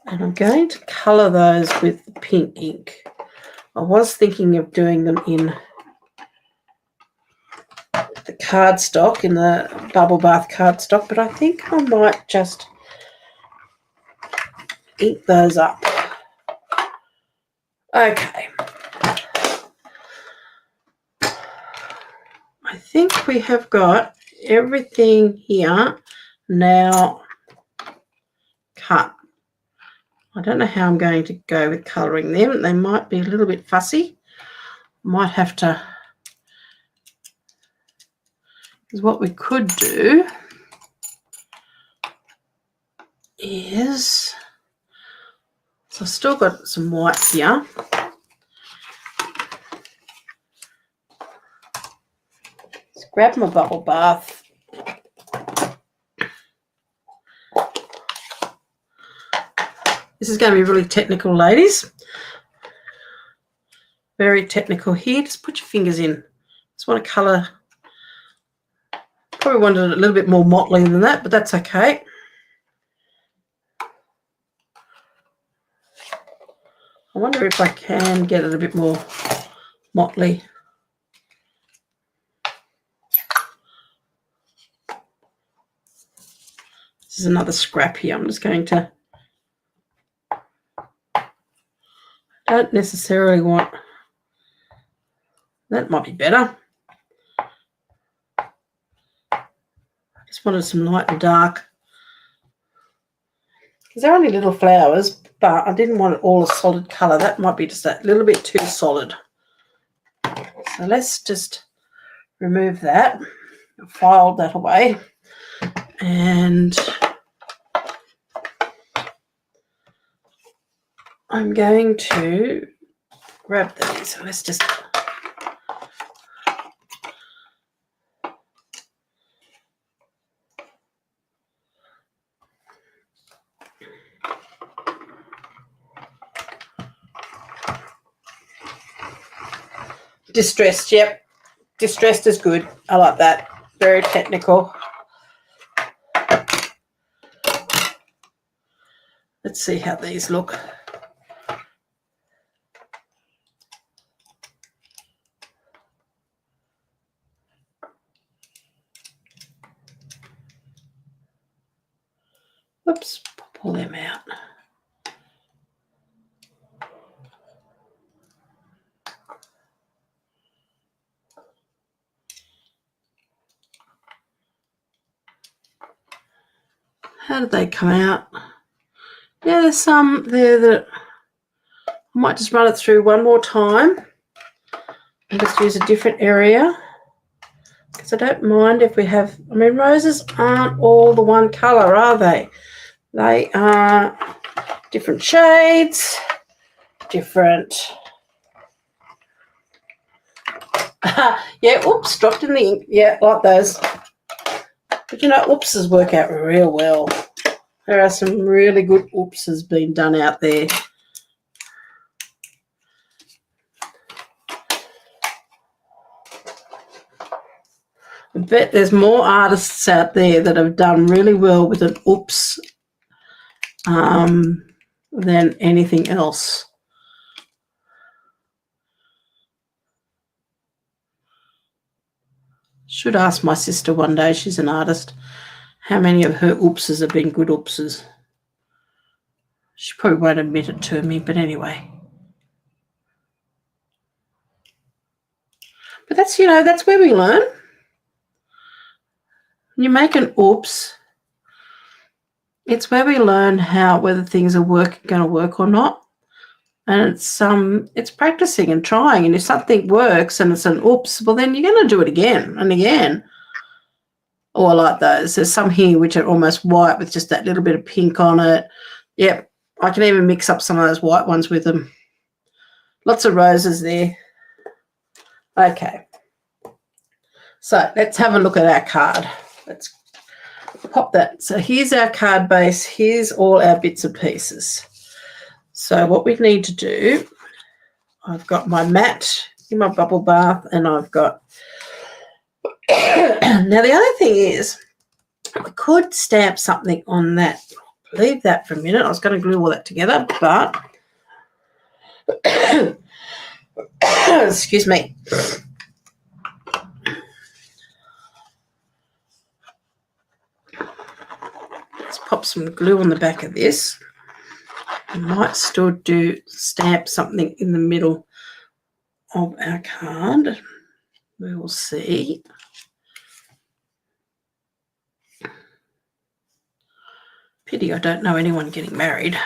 And I'm going to colour those with the pink ink. I was thinking of doing them in the cardstock, in the bubble bath cardstock, but I think I might just ink those up. Okay. I think we have got everything here now cut. I don't know how I'm going to go with colouring them. They might be a little bit fussy. Might have to, because what we could do is, so I've still got some white here. Let's grab my bubble bath. This is going to be really technical, ladies. Very technical here. Just put your fingers in. Just want to colour. Probably wanted it a little bit more motley than that, but that's okay. I wonder if I can get it a bit more motley. This is another scrap here. I'm just going to, don't necessarily want, that might be better. I just wanted some light and dark. Because they're only little flowers, but I didn't want it all a solid colour. That might be just a little bit too solid. So let's just remove that. I filed that away. And I'm going to grab these. So let's just, distressed, yep. Distressed is good. I like that. Very technical. Let's see how these look. Whoops, pull them out. How did they come out? Yeah, there's some there that I might just run it through one more time and just use a different area, because I don't mind if we have, I mean, roses aren't all the one colour, are they? They are different shades, different. Yeah, oops, dropped in the ink. Yeah, like those. But you know, oopses work out real well. There are some really good oopses being done out there. I bet there's more artists out there that have done really well with an oops than anything else. Should ask my sister one day, she's an artist, how many of her oopses have been good oopses. She probably won't admit it to me, but anyway. But that's, you know, that's where we learn. When you make an oops, it's where we learn whether things are going to work or not. And it's practicing and trying. And if something works and it's an oops, well, then you're going to do it again and again. Oh, I like those. There's some here which are almost white with just that little bit of pink on it. Yep, I can even mix up some of those white ones with them. Lots of roses there. Okay. So let's have a look at our card. Let's pop that. So here's our card base. Here's all our bits and pieces. So what we need to do, I've got my mat in my bubble bath, and I've got now the other thing is I could stamp something on that. Leave that for a minute. I was going to glue all that together, but excuse me. Let's pop some glue on the back of this. I might still stamp something in the middle of our card. We will see. Pity I don't know anyone getting married.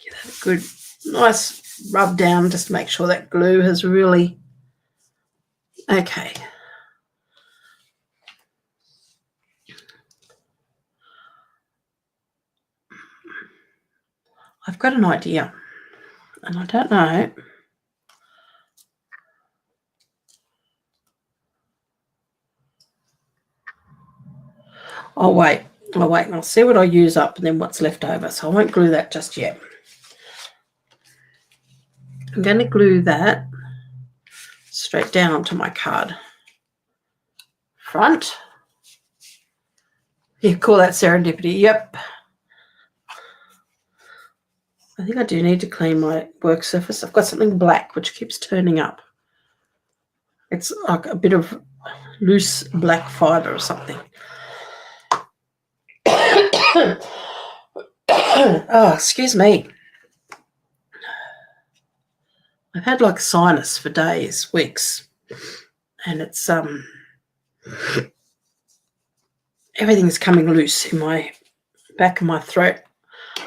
Give that a good, nice rub down just to make sure that glue has really. Okay. I've got an idea, and I don't know. I'll wait, and I'll see what I use up and then what's left over. So I won't glue that just yet. I'm going to glue that straight down onto my card front. You call that serendipity? Yep. I think I do need to clean my work surface. I've got something black which keeps turning up. It's like a bit of loose black fibre or something. Oh, excuse me. I've had like sinus for days, weeks, and it's everything's coming loose in my back of my throat,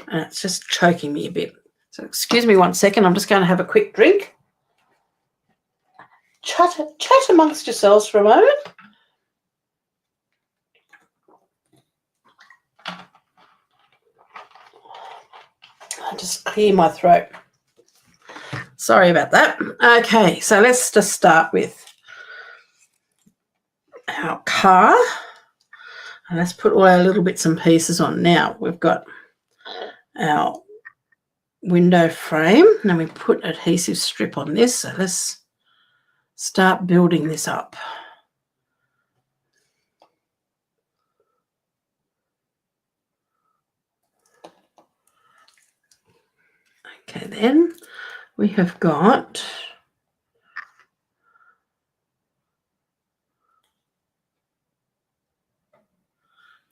and it's just choking me a bit. So excuse me 1 second. I'm just going to have a quick drink. Chat amongst yourselves for a moment. I'll just clear my throat. Sorry about that. Okay, so let's just start with our car. And let's put all our little bits and pieces on. Now we've got our window frame. Now we put adhesive strip on this. So let's start building this up. Okay, then we have got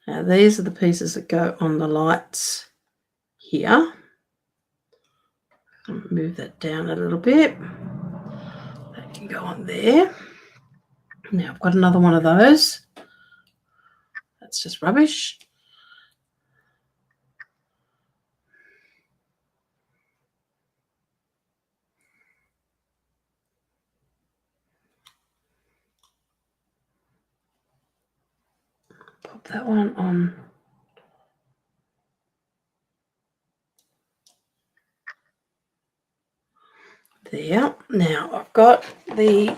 Now these are the pieces that go on the lights here. I'll move that down a little bit. That can go on there. Now I've got another one of those. That's just rubbish. Pop that one on. There. Now I've got the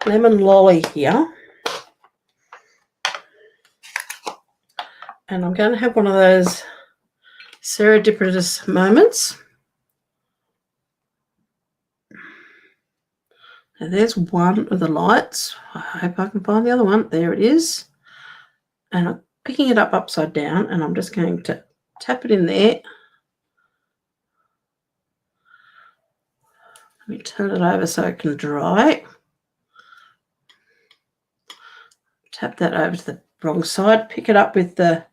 lemon lolly here. And I'm going to have one of those serendipitous moments. Now there's one of the lights. I hope I can find the other one. There it is. And I'm picking it up upside down, and I'm just going to tap it in there. Let me turn it over so it can dry. Tap that over to the wrong side. Pick it up with the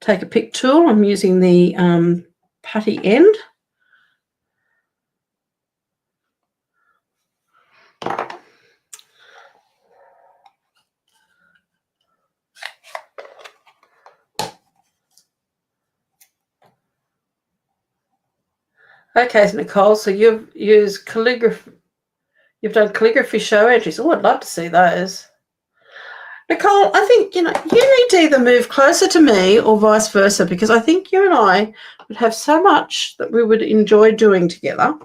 take a pick tool. I'm using the putty end. Okay, Nicole, so you've used calligraphy. You've done calligraphy show entries. Oh, I'd love to see those. Nicole, I think, you need to either move closer to me or vice versa, because I think you and I would have so much that we would enjoy doing together.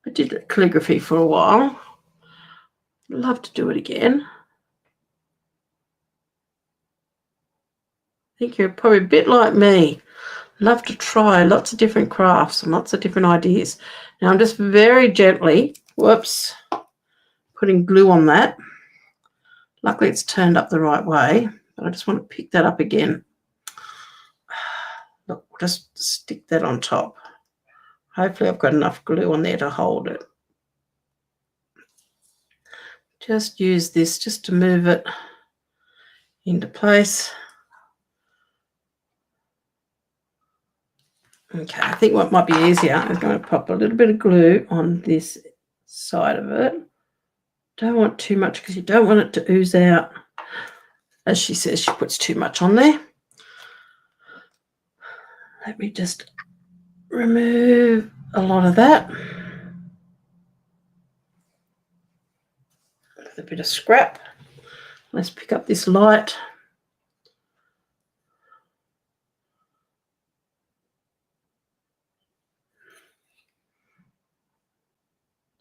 I did calligraphy for a while. I'd love to do it again. I think you're probably a bit like me. Love to try lots of different crafts and lots of different ideas. Now I'm just very gently, putting glue on that. Luckily it's turned up the right way, but I just want to pick that up again. Look, just stick that on top. Hopefully I've got enough glue on there to hold it. Just use this just to move it into place. Okay, I think what might be easier is going to pop a little bit of glue on this side of it. Don't want too much because you don't want it to ooze out. As she says, she puts too much on there. Let me just remove a lot of that. With a bit of scrap. Let's pick up this light.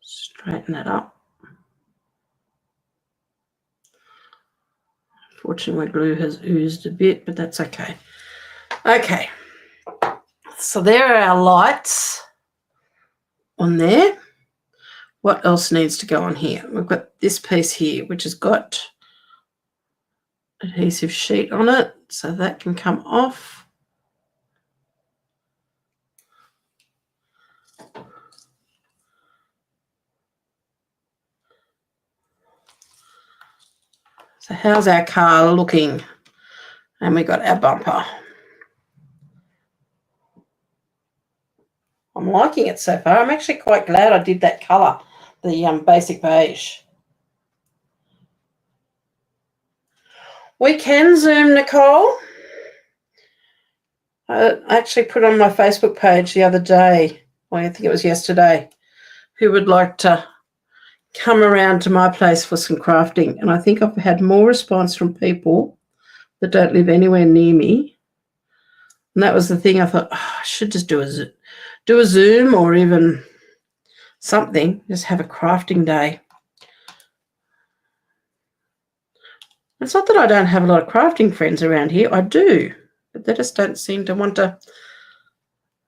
Straighten that up. Unfortunately, my glue has oozed a bit, but that's okay. Okay, so there are our lights on there. What else needs to go on here? We've got this piece here, which has got adhesive sheet on it, so that can come off. So how's our car looking? And we got our bumper. I'm liking it so far. I'm actually quite glad I did that colour, the basic beige. We can Zoom, Nicole. I actually put on my Facebook page the other day, well, I think it was yesterday, who would like to come around to my place for some crafting. And I think I've had more response from people that don't live anywhere near me. And that was the thing. I thought, I should just do a Zoom or even something, just have a crafting day. It's not that I don't have a lot of crafting friends around here. I do, but they just don't seem to want to,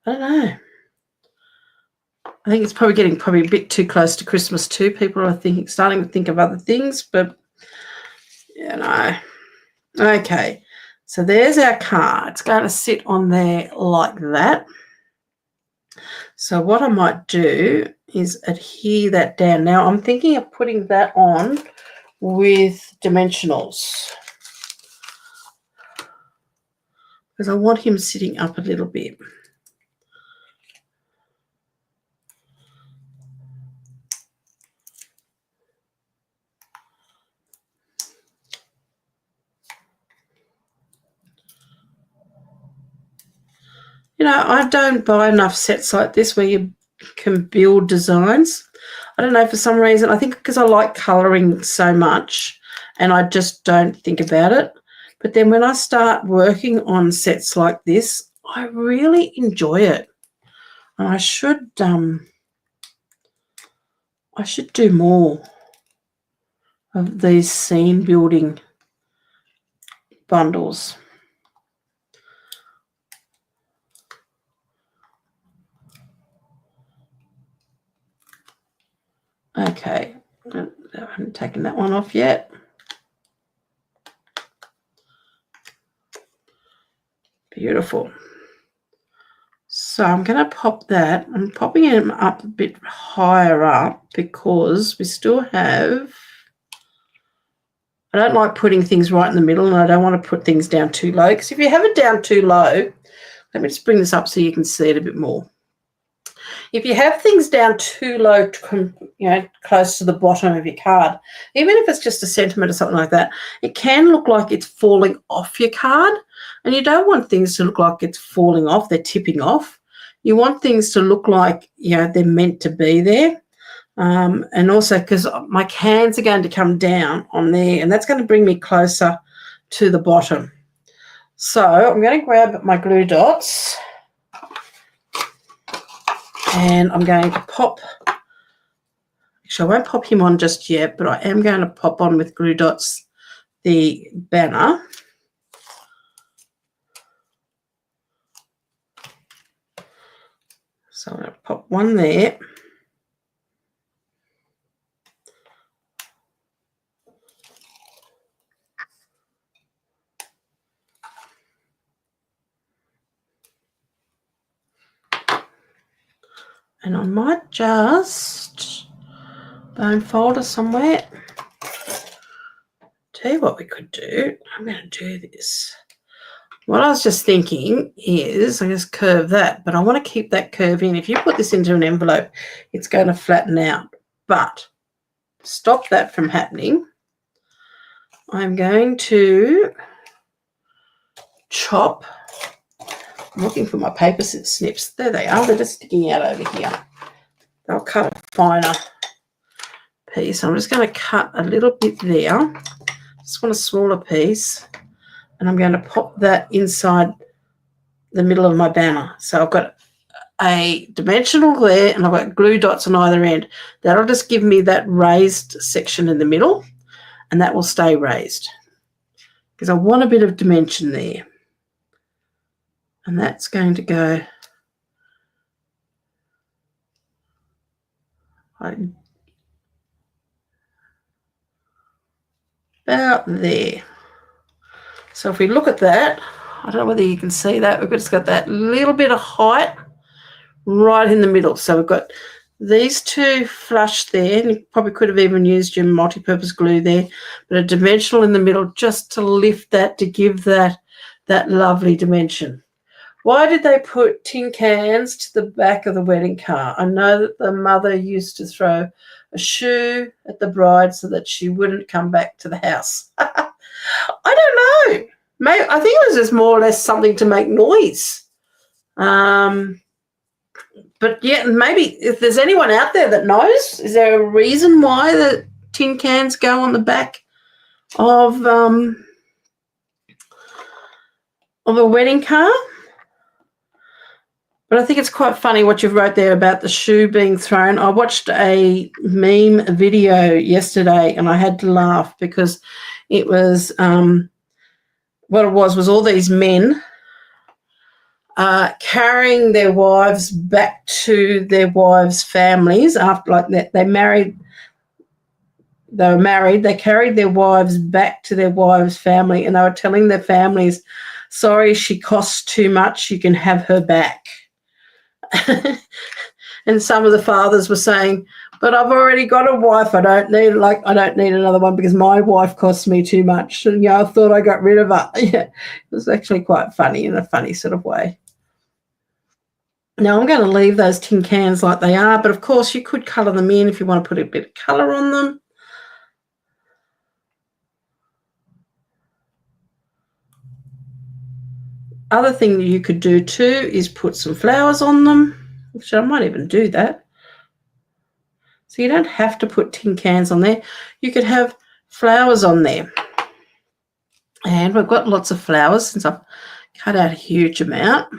I don't know. I think it's probably getting a bit too close to Christmas too. People are starting to think of other things, but Okay, so there's our car. It's going to sit on there like that. So what I might do is adhere that down. Now I'm thinking of putting that on with dimensionals because I want him sitting up a little bit. You know, I don't buy enough sets like this where you can build designs. I don't know, for some reason, I think because I like colouring so much and I just don't think about it. But then when I start working on sets like this, I really enjoy it. And I should do more of these scene building bundles. Okay, I haven't taken that one off yet. Beautiful. So I'm going to pop that. I'm popping him up a bit higher up because we still have, I don't like putting things right in the middle, and I don't want to put things down too low, because if you have it down too low, let me just bring this up so you can see it a bit more. If you have things down too low, close to the bottom of your card, even if it's just a centimetre or something like that, it can look like it's falling off your card, and you don't want things to look like it's falling off, they're tipping off. You want things to look like, they're meant to be there. And also because my cans are going to come down on there, and that's going to bring me closer to the bottom. So I'm going to grab my glue dots, and I'm going to pop, actually I won't pop him on just yet, but I am going to pop on with glue dots the banner. So I'm going to pop one there. And I might just bone folder somewhere. Tell you what we could do. I'm going to do this. What I was just thinking is I just curve that, but I want to keep that curve in. If you put this into an envelope, it's going to flatten out. But to stop that from happening, I'm going to chop. I'm looking for my paper snips. There they are. They're just sticking out over here. I'll cut a finer piece. I'm just going to cut a little bit there. Just want a smaller piece. And I'm going to pop that inside the middle of my banner. So I've got a dimensional there, and I've got glue dots on either end. That'll just give me that raised section in the middle, and that will stay raised because I want a bit of dimension there. And that's going to go like about there. So if we look at that, I don't know whether you can see that, we've just got that little bit of height right in the middle. So we've got these two flush there, and you probably could have even used your multi-purpose glue there, but a dimensional in the middle just to lift that, to give that lovely dimension. Why did they put tin cans to the back of the wedding car? I know that the mother used to throw a shoe at the bride so that she wouldn't come back to the house. I don't know. Maybe, I think it was just more or less something to make noise. But yeah, maybe if there's anyone out there that knows, is there a reason why the tin cans go on the back of a wedding car? But I think it's quite funny what you've wrote there about the shoe being thrown. I watched a meme video yesterday, and I had to laugh because it was what it was all these men carrying their wives back to their wives' families after, like, they were married, they carried their wives back to their wives' family, and they were telling their families, sorry, she costs too much, you can have her back. And some of the fathers were saying, but I've already got a wife. I don't need another one because my wife costs me too much. And I thought I got rid of her. Yeah, it was actually quite funny in a funny sort of way. Now I'm going to leave those tin cans like they are, but of course you could colour them in if you want to put a bit of colour on them. Other thing that you could do too is put some flowers on them, which I might even do that. So you don't have to put tin cans on there. You could have flowers on there. And we've got lots of flowers since I've cut out a huge amount.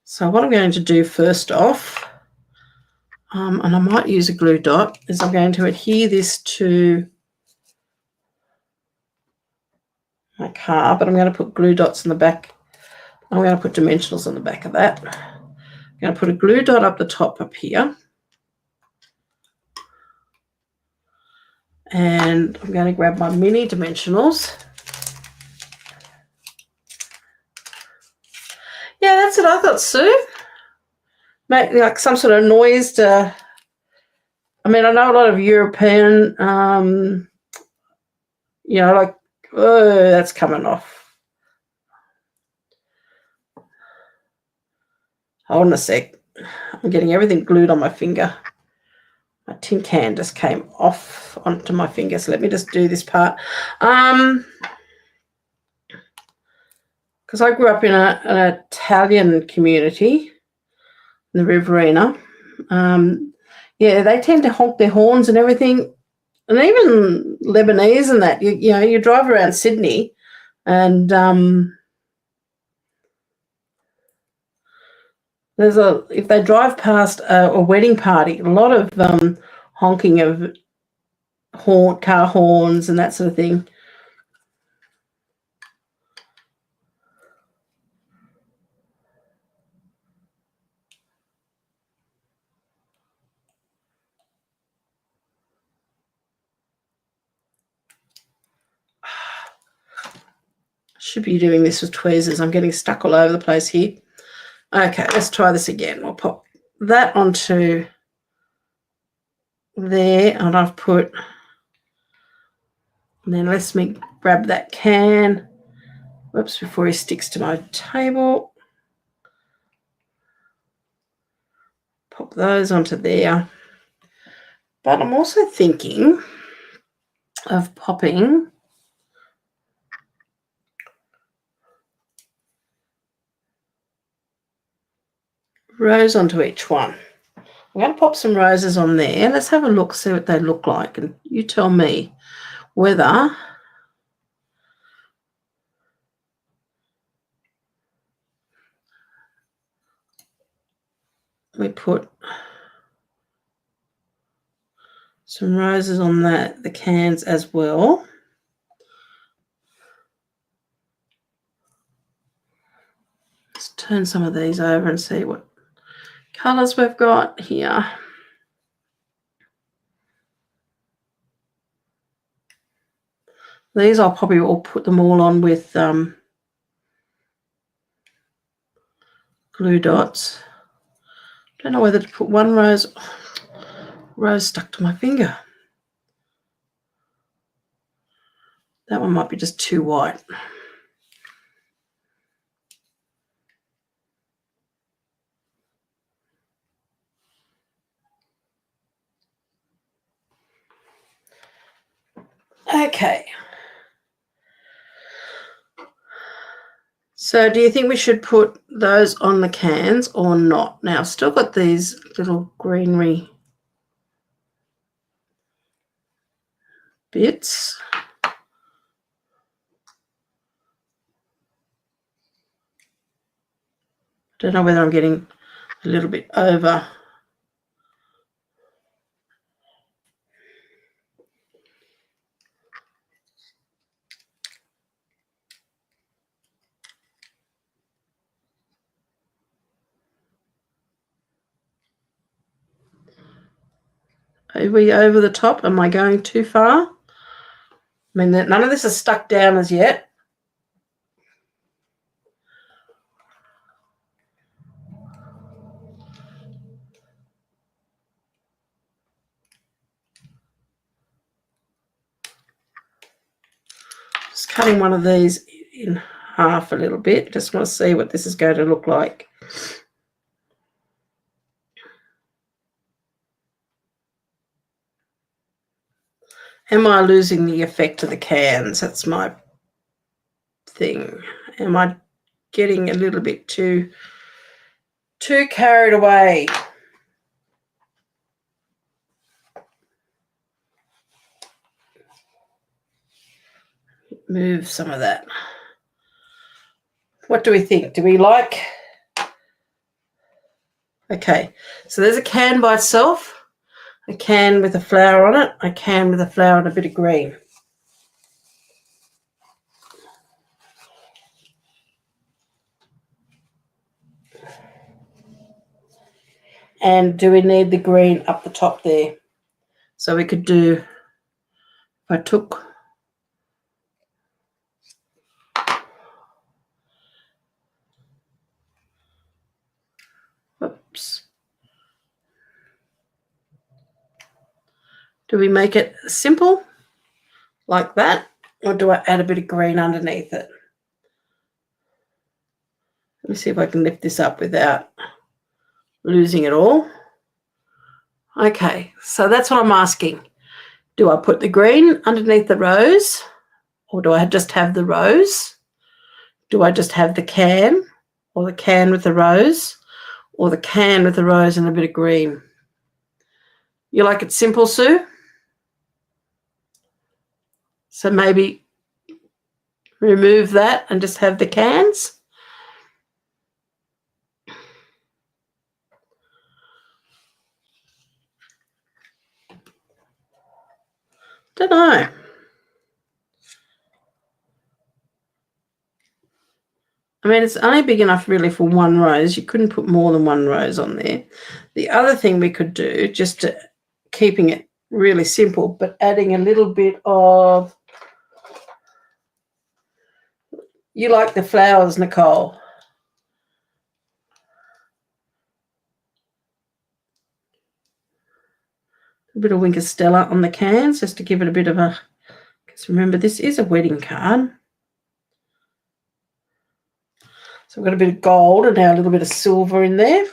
So what I'm going to do first off, and I might use a glue dot, is I'm going to adhere this to my car, but I'm going to put glue dots in the back. I'm going to put dimensionals on the back of that. I'm going to put a glue dot up the top up here. And I'm going to grab my mini dimensionals. Yeah, that's what I thought, Sue. Make like some sort of noise to, I mean, I know a lot of European, like, oh, that's coming off. Hold on a sec. I'm getting everything glued on my finger. My tin can just came off onto my finger. So let me just do this part. Because I grew up in an Italian community, in the Riverina. Yeah, they tend to honk their horns and everything. And even Lebanese and that, you drive around Sydney and if they drive past a wedding party, a lot of honking of car horns and that sort of thing. Should be doing this with tweezers. I'm getting stuck all over the place here. Okay, let's try this again. We'll pop that onto there, and I've put, and then let me grab that can. Whoops, before he sticks to my table. Pop those onto there. But I'm also thinking of popping rose onto each one. I'm going to pop some roses on there. Let's have a look, see what they look like, and you tell me whether we put some roses on the cans as well. Let's turn some of these over and see what colours we've got here. These I'll probably all put them all on with glue dots. Don't know whether to put one rose stuck to my finger. That one might be just too white. Okay. So do you think we should put those on the cans or not? Now, I've still got these little greenery bits. Don't know whether I'm getting a little bit over. Are we over the top? Am I going too far? I mean, none of this is stuck down as yet. cutting one of these in half a little bit. Just want to see what this is going to look like. Am I losing the effect of the cans? That's my thing. Am I getting a little bit too carried away? Move some of that. What do we think? Do we like? Okay, so there's a can by itself, a can with a flower on it, a can with a flower and a bit of green. And do we need the green up the top there? So we could do, if I took, oops. Do we make it simple like that, or do I add a bit of green underneath it? Let me see if I can lift this up without losing it all. Okay, so that's what I'm asking. Do I put the green underneath the rose, or do I just have the rose? Do I just have the can, or the can with the rose, or the can with the rose and a bit of green? You like it simple, Sue? So maybe remove that and just have the cans. Don't know. I mean, it's only big enough really for one rose. You couldn't put more than one rose on there. The other thing we could do, just to keeping it really simple, but adding a little bit of, you like the flowers, Nicole. A bit of Winker Stella on the cans just to give it a bit of a, because remember this is a wedding card. So we've got a bit of gold and now a little bit of silver in there.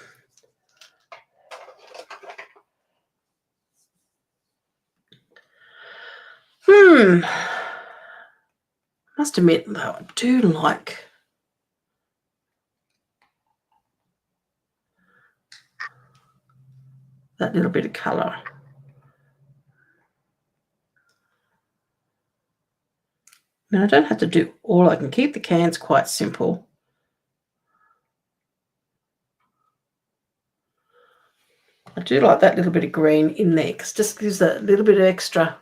Must admit though, I do like that little bit of colour. Now I don't have to do all. I can keep the cans quite simple. I do like that little bit of green in there because it just gives a little bit of extra.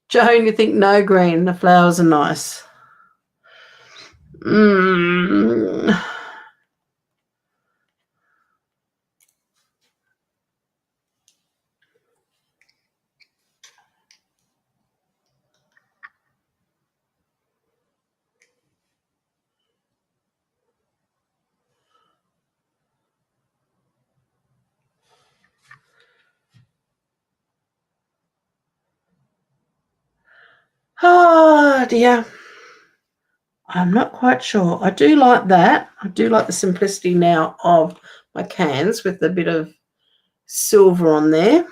Joan, you think no green, the flowers are nice. Oh dear. I'm not quite sure. I do like that. I do like the simplicity now of my cans with a bit of silver on there.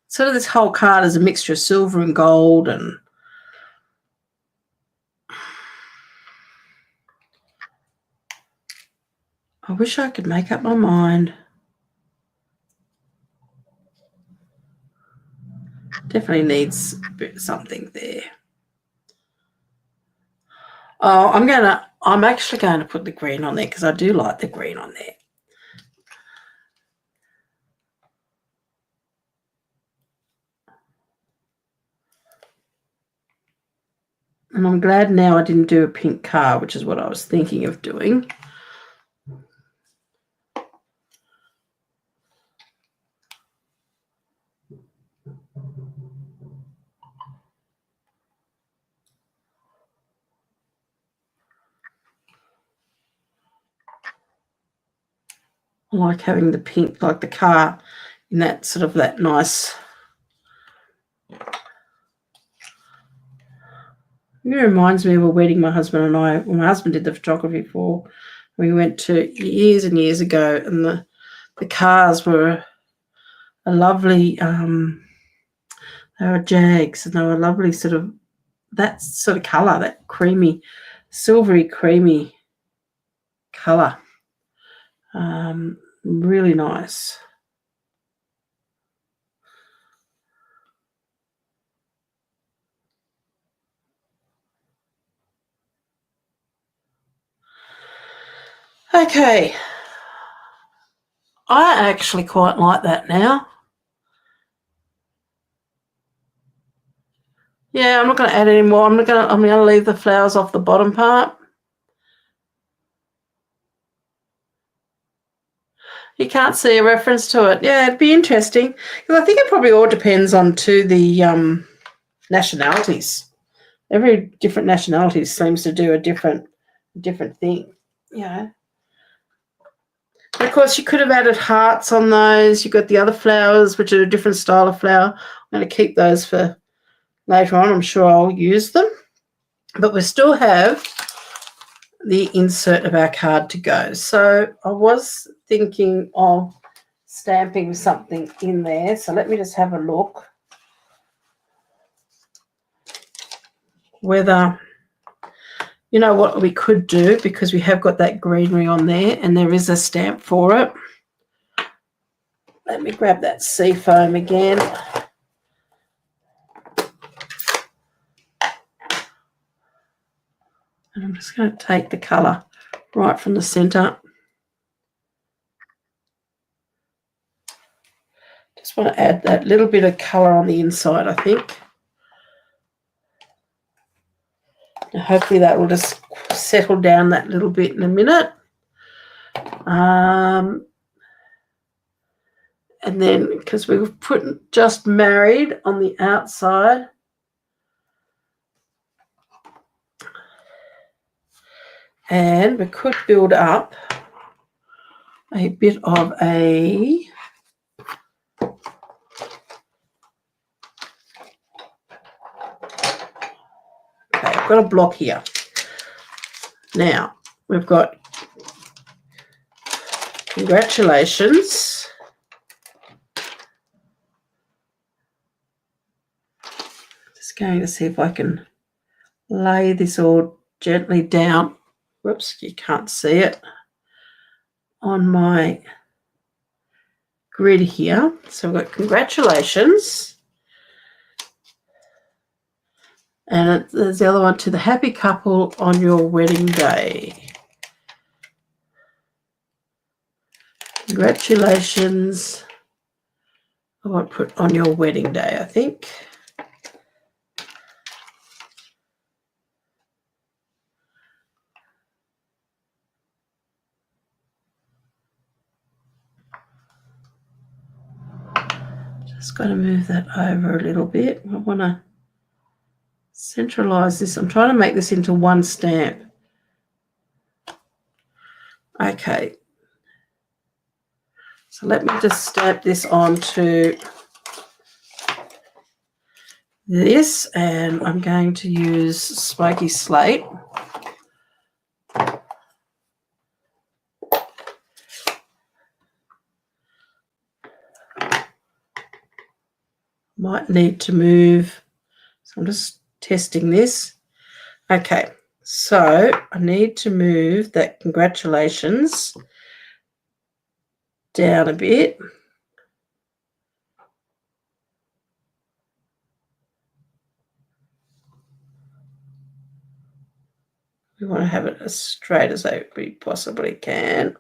Sort of this whole card is a mixture of silver and gold, and I wish I could make up my mind. Definitely needs a bit something there. Oh, I'm actually going to put the green on there because I do like the green on there. And I'm glad now I didn't do a pink card, which is what I was thinking of doing. I like having the pink, like the car, in that sort of that nice. It reminds me of a wedding my husband and I, well, my husband did the photography for. We went to years and years ago, and the cars were a lovely, they were Jags, and they were lovely sort of, that sort of colour, that creamy, silvery creamy colour. Really nice. Okay. I actually quite like that now. Yeah, I'm not going to add any more. I'm going to leave the flowers off the bottom part. You can't see a reference to it. Yeah, it'd be interesting, because I think it probably all depends on the nationalities. Every different nationality seems to do a different thing. Yeah. And of course, you could have added hearts on those. You've got the other flowers, which are a different style of flower. I'm going to keep those for later on. I'm sure I'll use them. But we still have the insert of our card to go. So I was thinking of stamping something in there. So let me just have a look whether, you know what we could do, because we have got that greenery on there and there is a stamp for it. Let me grab that sea foam again. And I'm just going to take the colour right from the centre. Just want to add that little bit of colour on the inside, I think. And hopefully that will just settle down that little bit in a minute. And then, because we've put just married on the outside, and we could build up a bit of a I've got a block here. Now we've got congratulations. Just going to see if I can lay this all gently down. Whoops, you can't see it on my grid here. So we've got congratulations. And there's the other one, to the happy couple on your wedding day. Congratulations. I want to put on your wedding day, I think. Just got to move that over a little bit. I want to centralize this. I'm trying to make this into one stamp. Okay. So let me just stamp this onto this, and I'm going to use Smoky Slate. Might need to move. So I'm just testing this. Okay, so I need to move that congratulations down a bit. We want to have it as straight as we possibly can.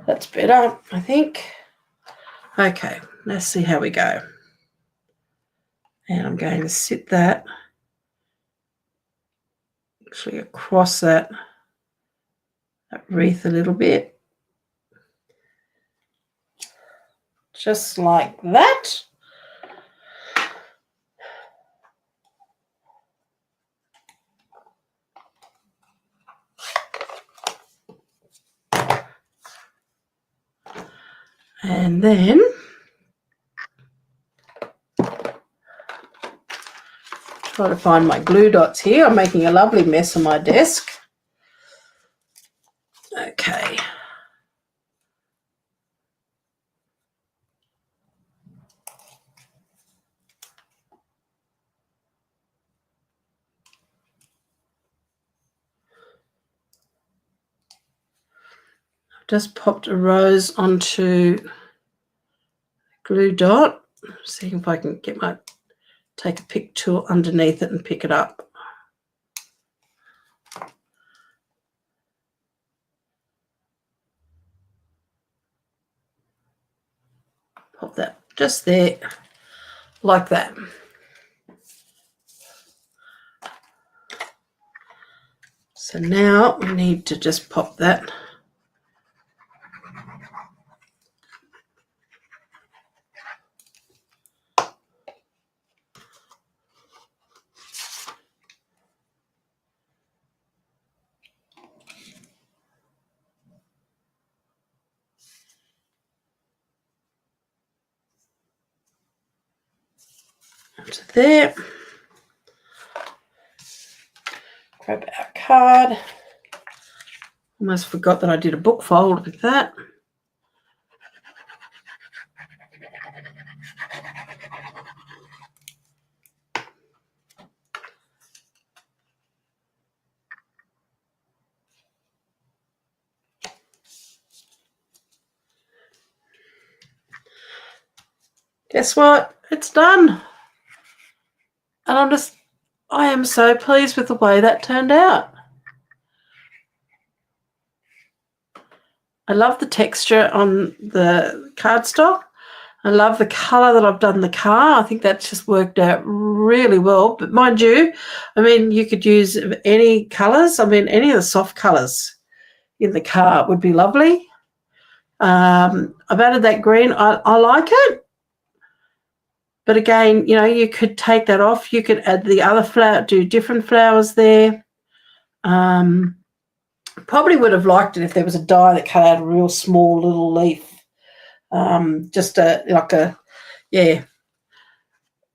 That's better, I think. Okay, let's see how we go. And I'm going to sit that actually across that wreath a little bit. Just like that. And then try to find my glue dots here. I'm making a lovely mess on my desk. Okay. Just popped a rose onto glue dot. See if I can take a pick tool underneath it and pick it up. Pop that just there, like that. So now we need to just pop that onto there. Grab our card. Almost forgot that I did a book fold with that. Guess what? It's done. And I am so pleased with the way that turned out. I love the texture on the cardstock. I love the colour that I've done the car. I think that's just worked out really well. But mind you, I mean, you could use any colours. I mean, any of the soft colours in the car would be lovely. I've added that green. I like it. But again, you know, you could take that off. You could add the other flower, do different flowers there. Probably would have liked it if there was a die that cut out a real small little leaf. Rather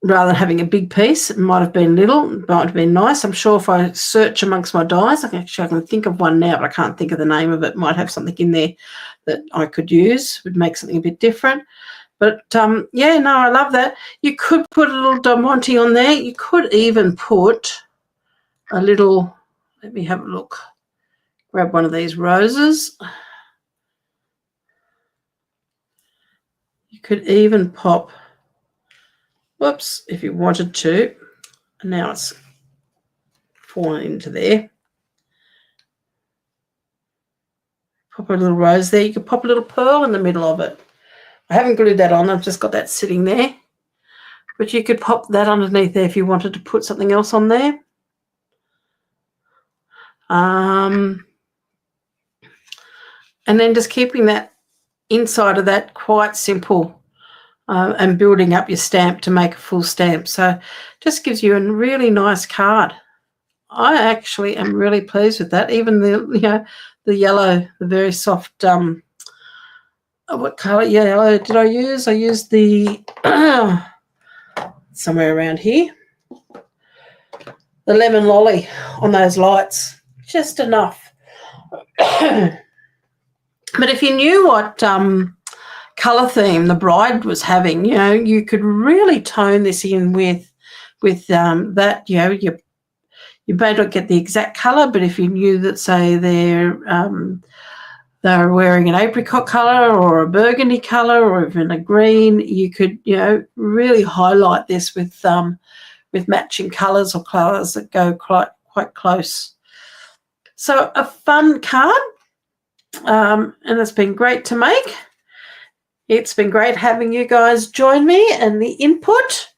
than having a big piece, it might have been little, it might have been nice. I'm sure if I search amongst my dies, I can think of one now, but I can't think of the name of it. Might have something in there that I could use, would make something a bit different. But, yeah, no, I love that. You could put a little Diamante on there. You could even put a little, let me have a look, grab one of these roses. You could even pop, whoops, if you wanted to. And now it's fallen into there. Pop a little rose there. You could pop a little pearl in the middle of it. I haven't glued that on. I've just got that sitting there. But you could pop that underneath there if you wanted to put something else on there. And then just keeping that inside of that quite simple and building up your stamp to make a full stamp. So just gives you a really nice card. I actually am really pleased with that. Even the yellow, the very soft, what colour yellow did I use? I used the, somewhere around here, the lemon lolly on those lights. Just enough. But if you knew what colour theme the bride was having, you know, you could really tone this in with that, you know, you may not get the exact colour, but if you knew that, say, they're wearing an apricot colour or a burgundy colour or even a green, you could, you know, really highlight this with matching colours or colours that go quite close. So a fun card, and it's been great to make. It's been great having you guys join me and the input.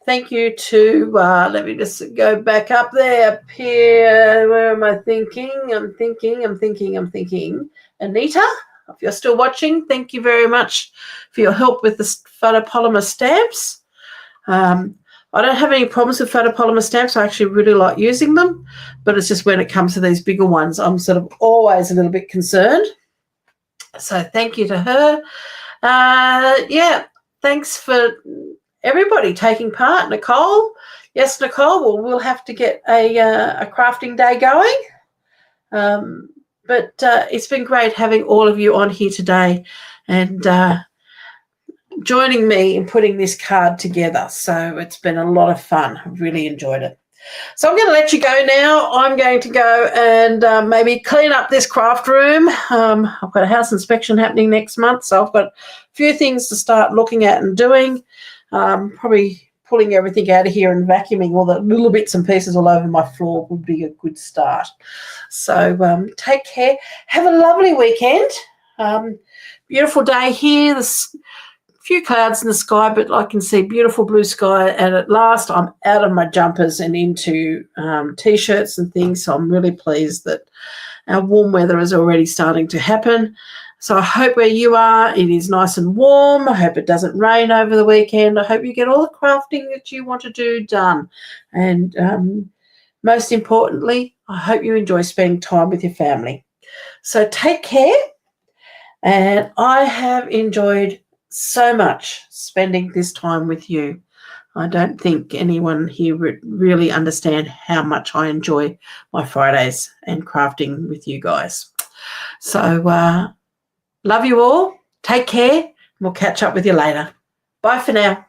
Thank you to, let me just go back up there, up here. Where am I thinking? I'm thinking. Anita, if you're still watching, thank you very much for your help with the photopolymer stamps. I don't have any problems with photopolymer stamps. I actually really like using them, but it's just when it comes to these bigger ones, I'm sort of always a little bit concerned. So thank you to her. Yeah, thanks for everybody taking part. Nicole, yes, Nicole, we'll have to get a crafting day going. But it's been great having all of you on here today and joining me in putting this card together. So it's been a lot of fun. I've really enjoyed it. So I'm going to let you go now. I'm going to go and maybe clean up this craft room. I've got a house inspection happening next month, so I've got a few things to start looking at and doing. Probably pulling everything out of here and vacuuming all the little bits and pieces all over my floor would be a good start. So take care. Have a lovely weekend. Beautiful day here. There's a few clouds in the sky, but I can see beautiful blue sky. And at last, I'm out of my jumpers and into T-shirts and things. So I'm really pleased that our warm weather is already starting to happen. So I hope where you are, it is nice and warm. I hope it doesn't rain over the weekend. I hope you get all the crafting that you want to do done. And most importantly, I hope you enjoy spending time with your family. So take care. And I have enjoyed so much spending this time with you. I don't think anyone here would really understand how much I enjoy my Fridays and crafting with you guys. So love you all. Take care. We'll catch up with you later. Bye for now.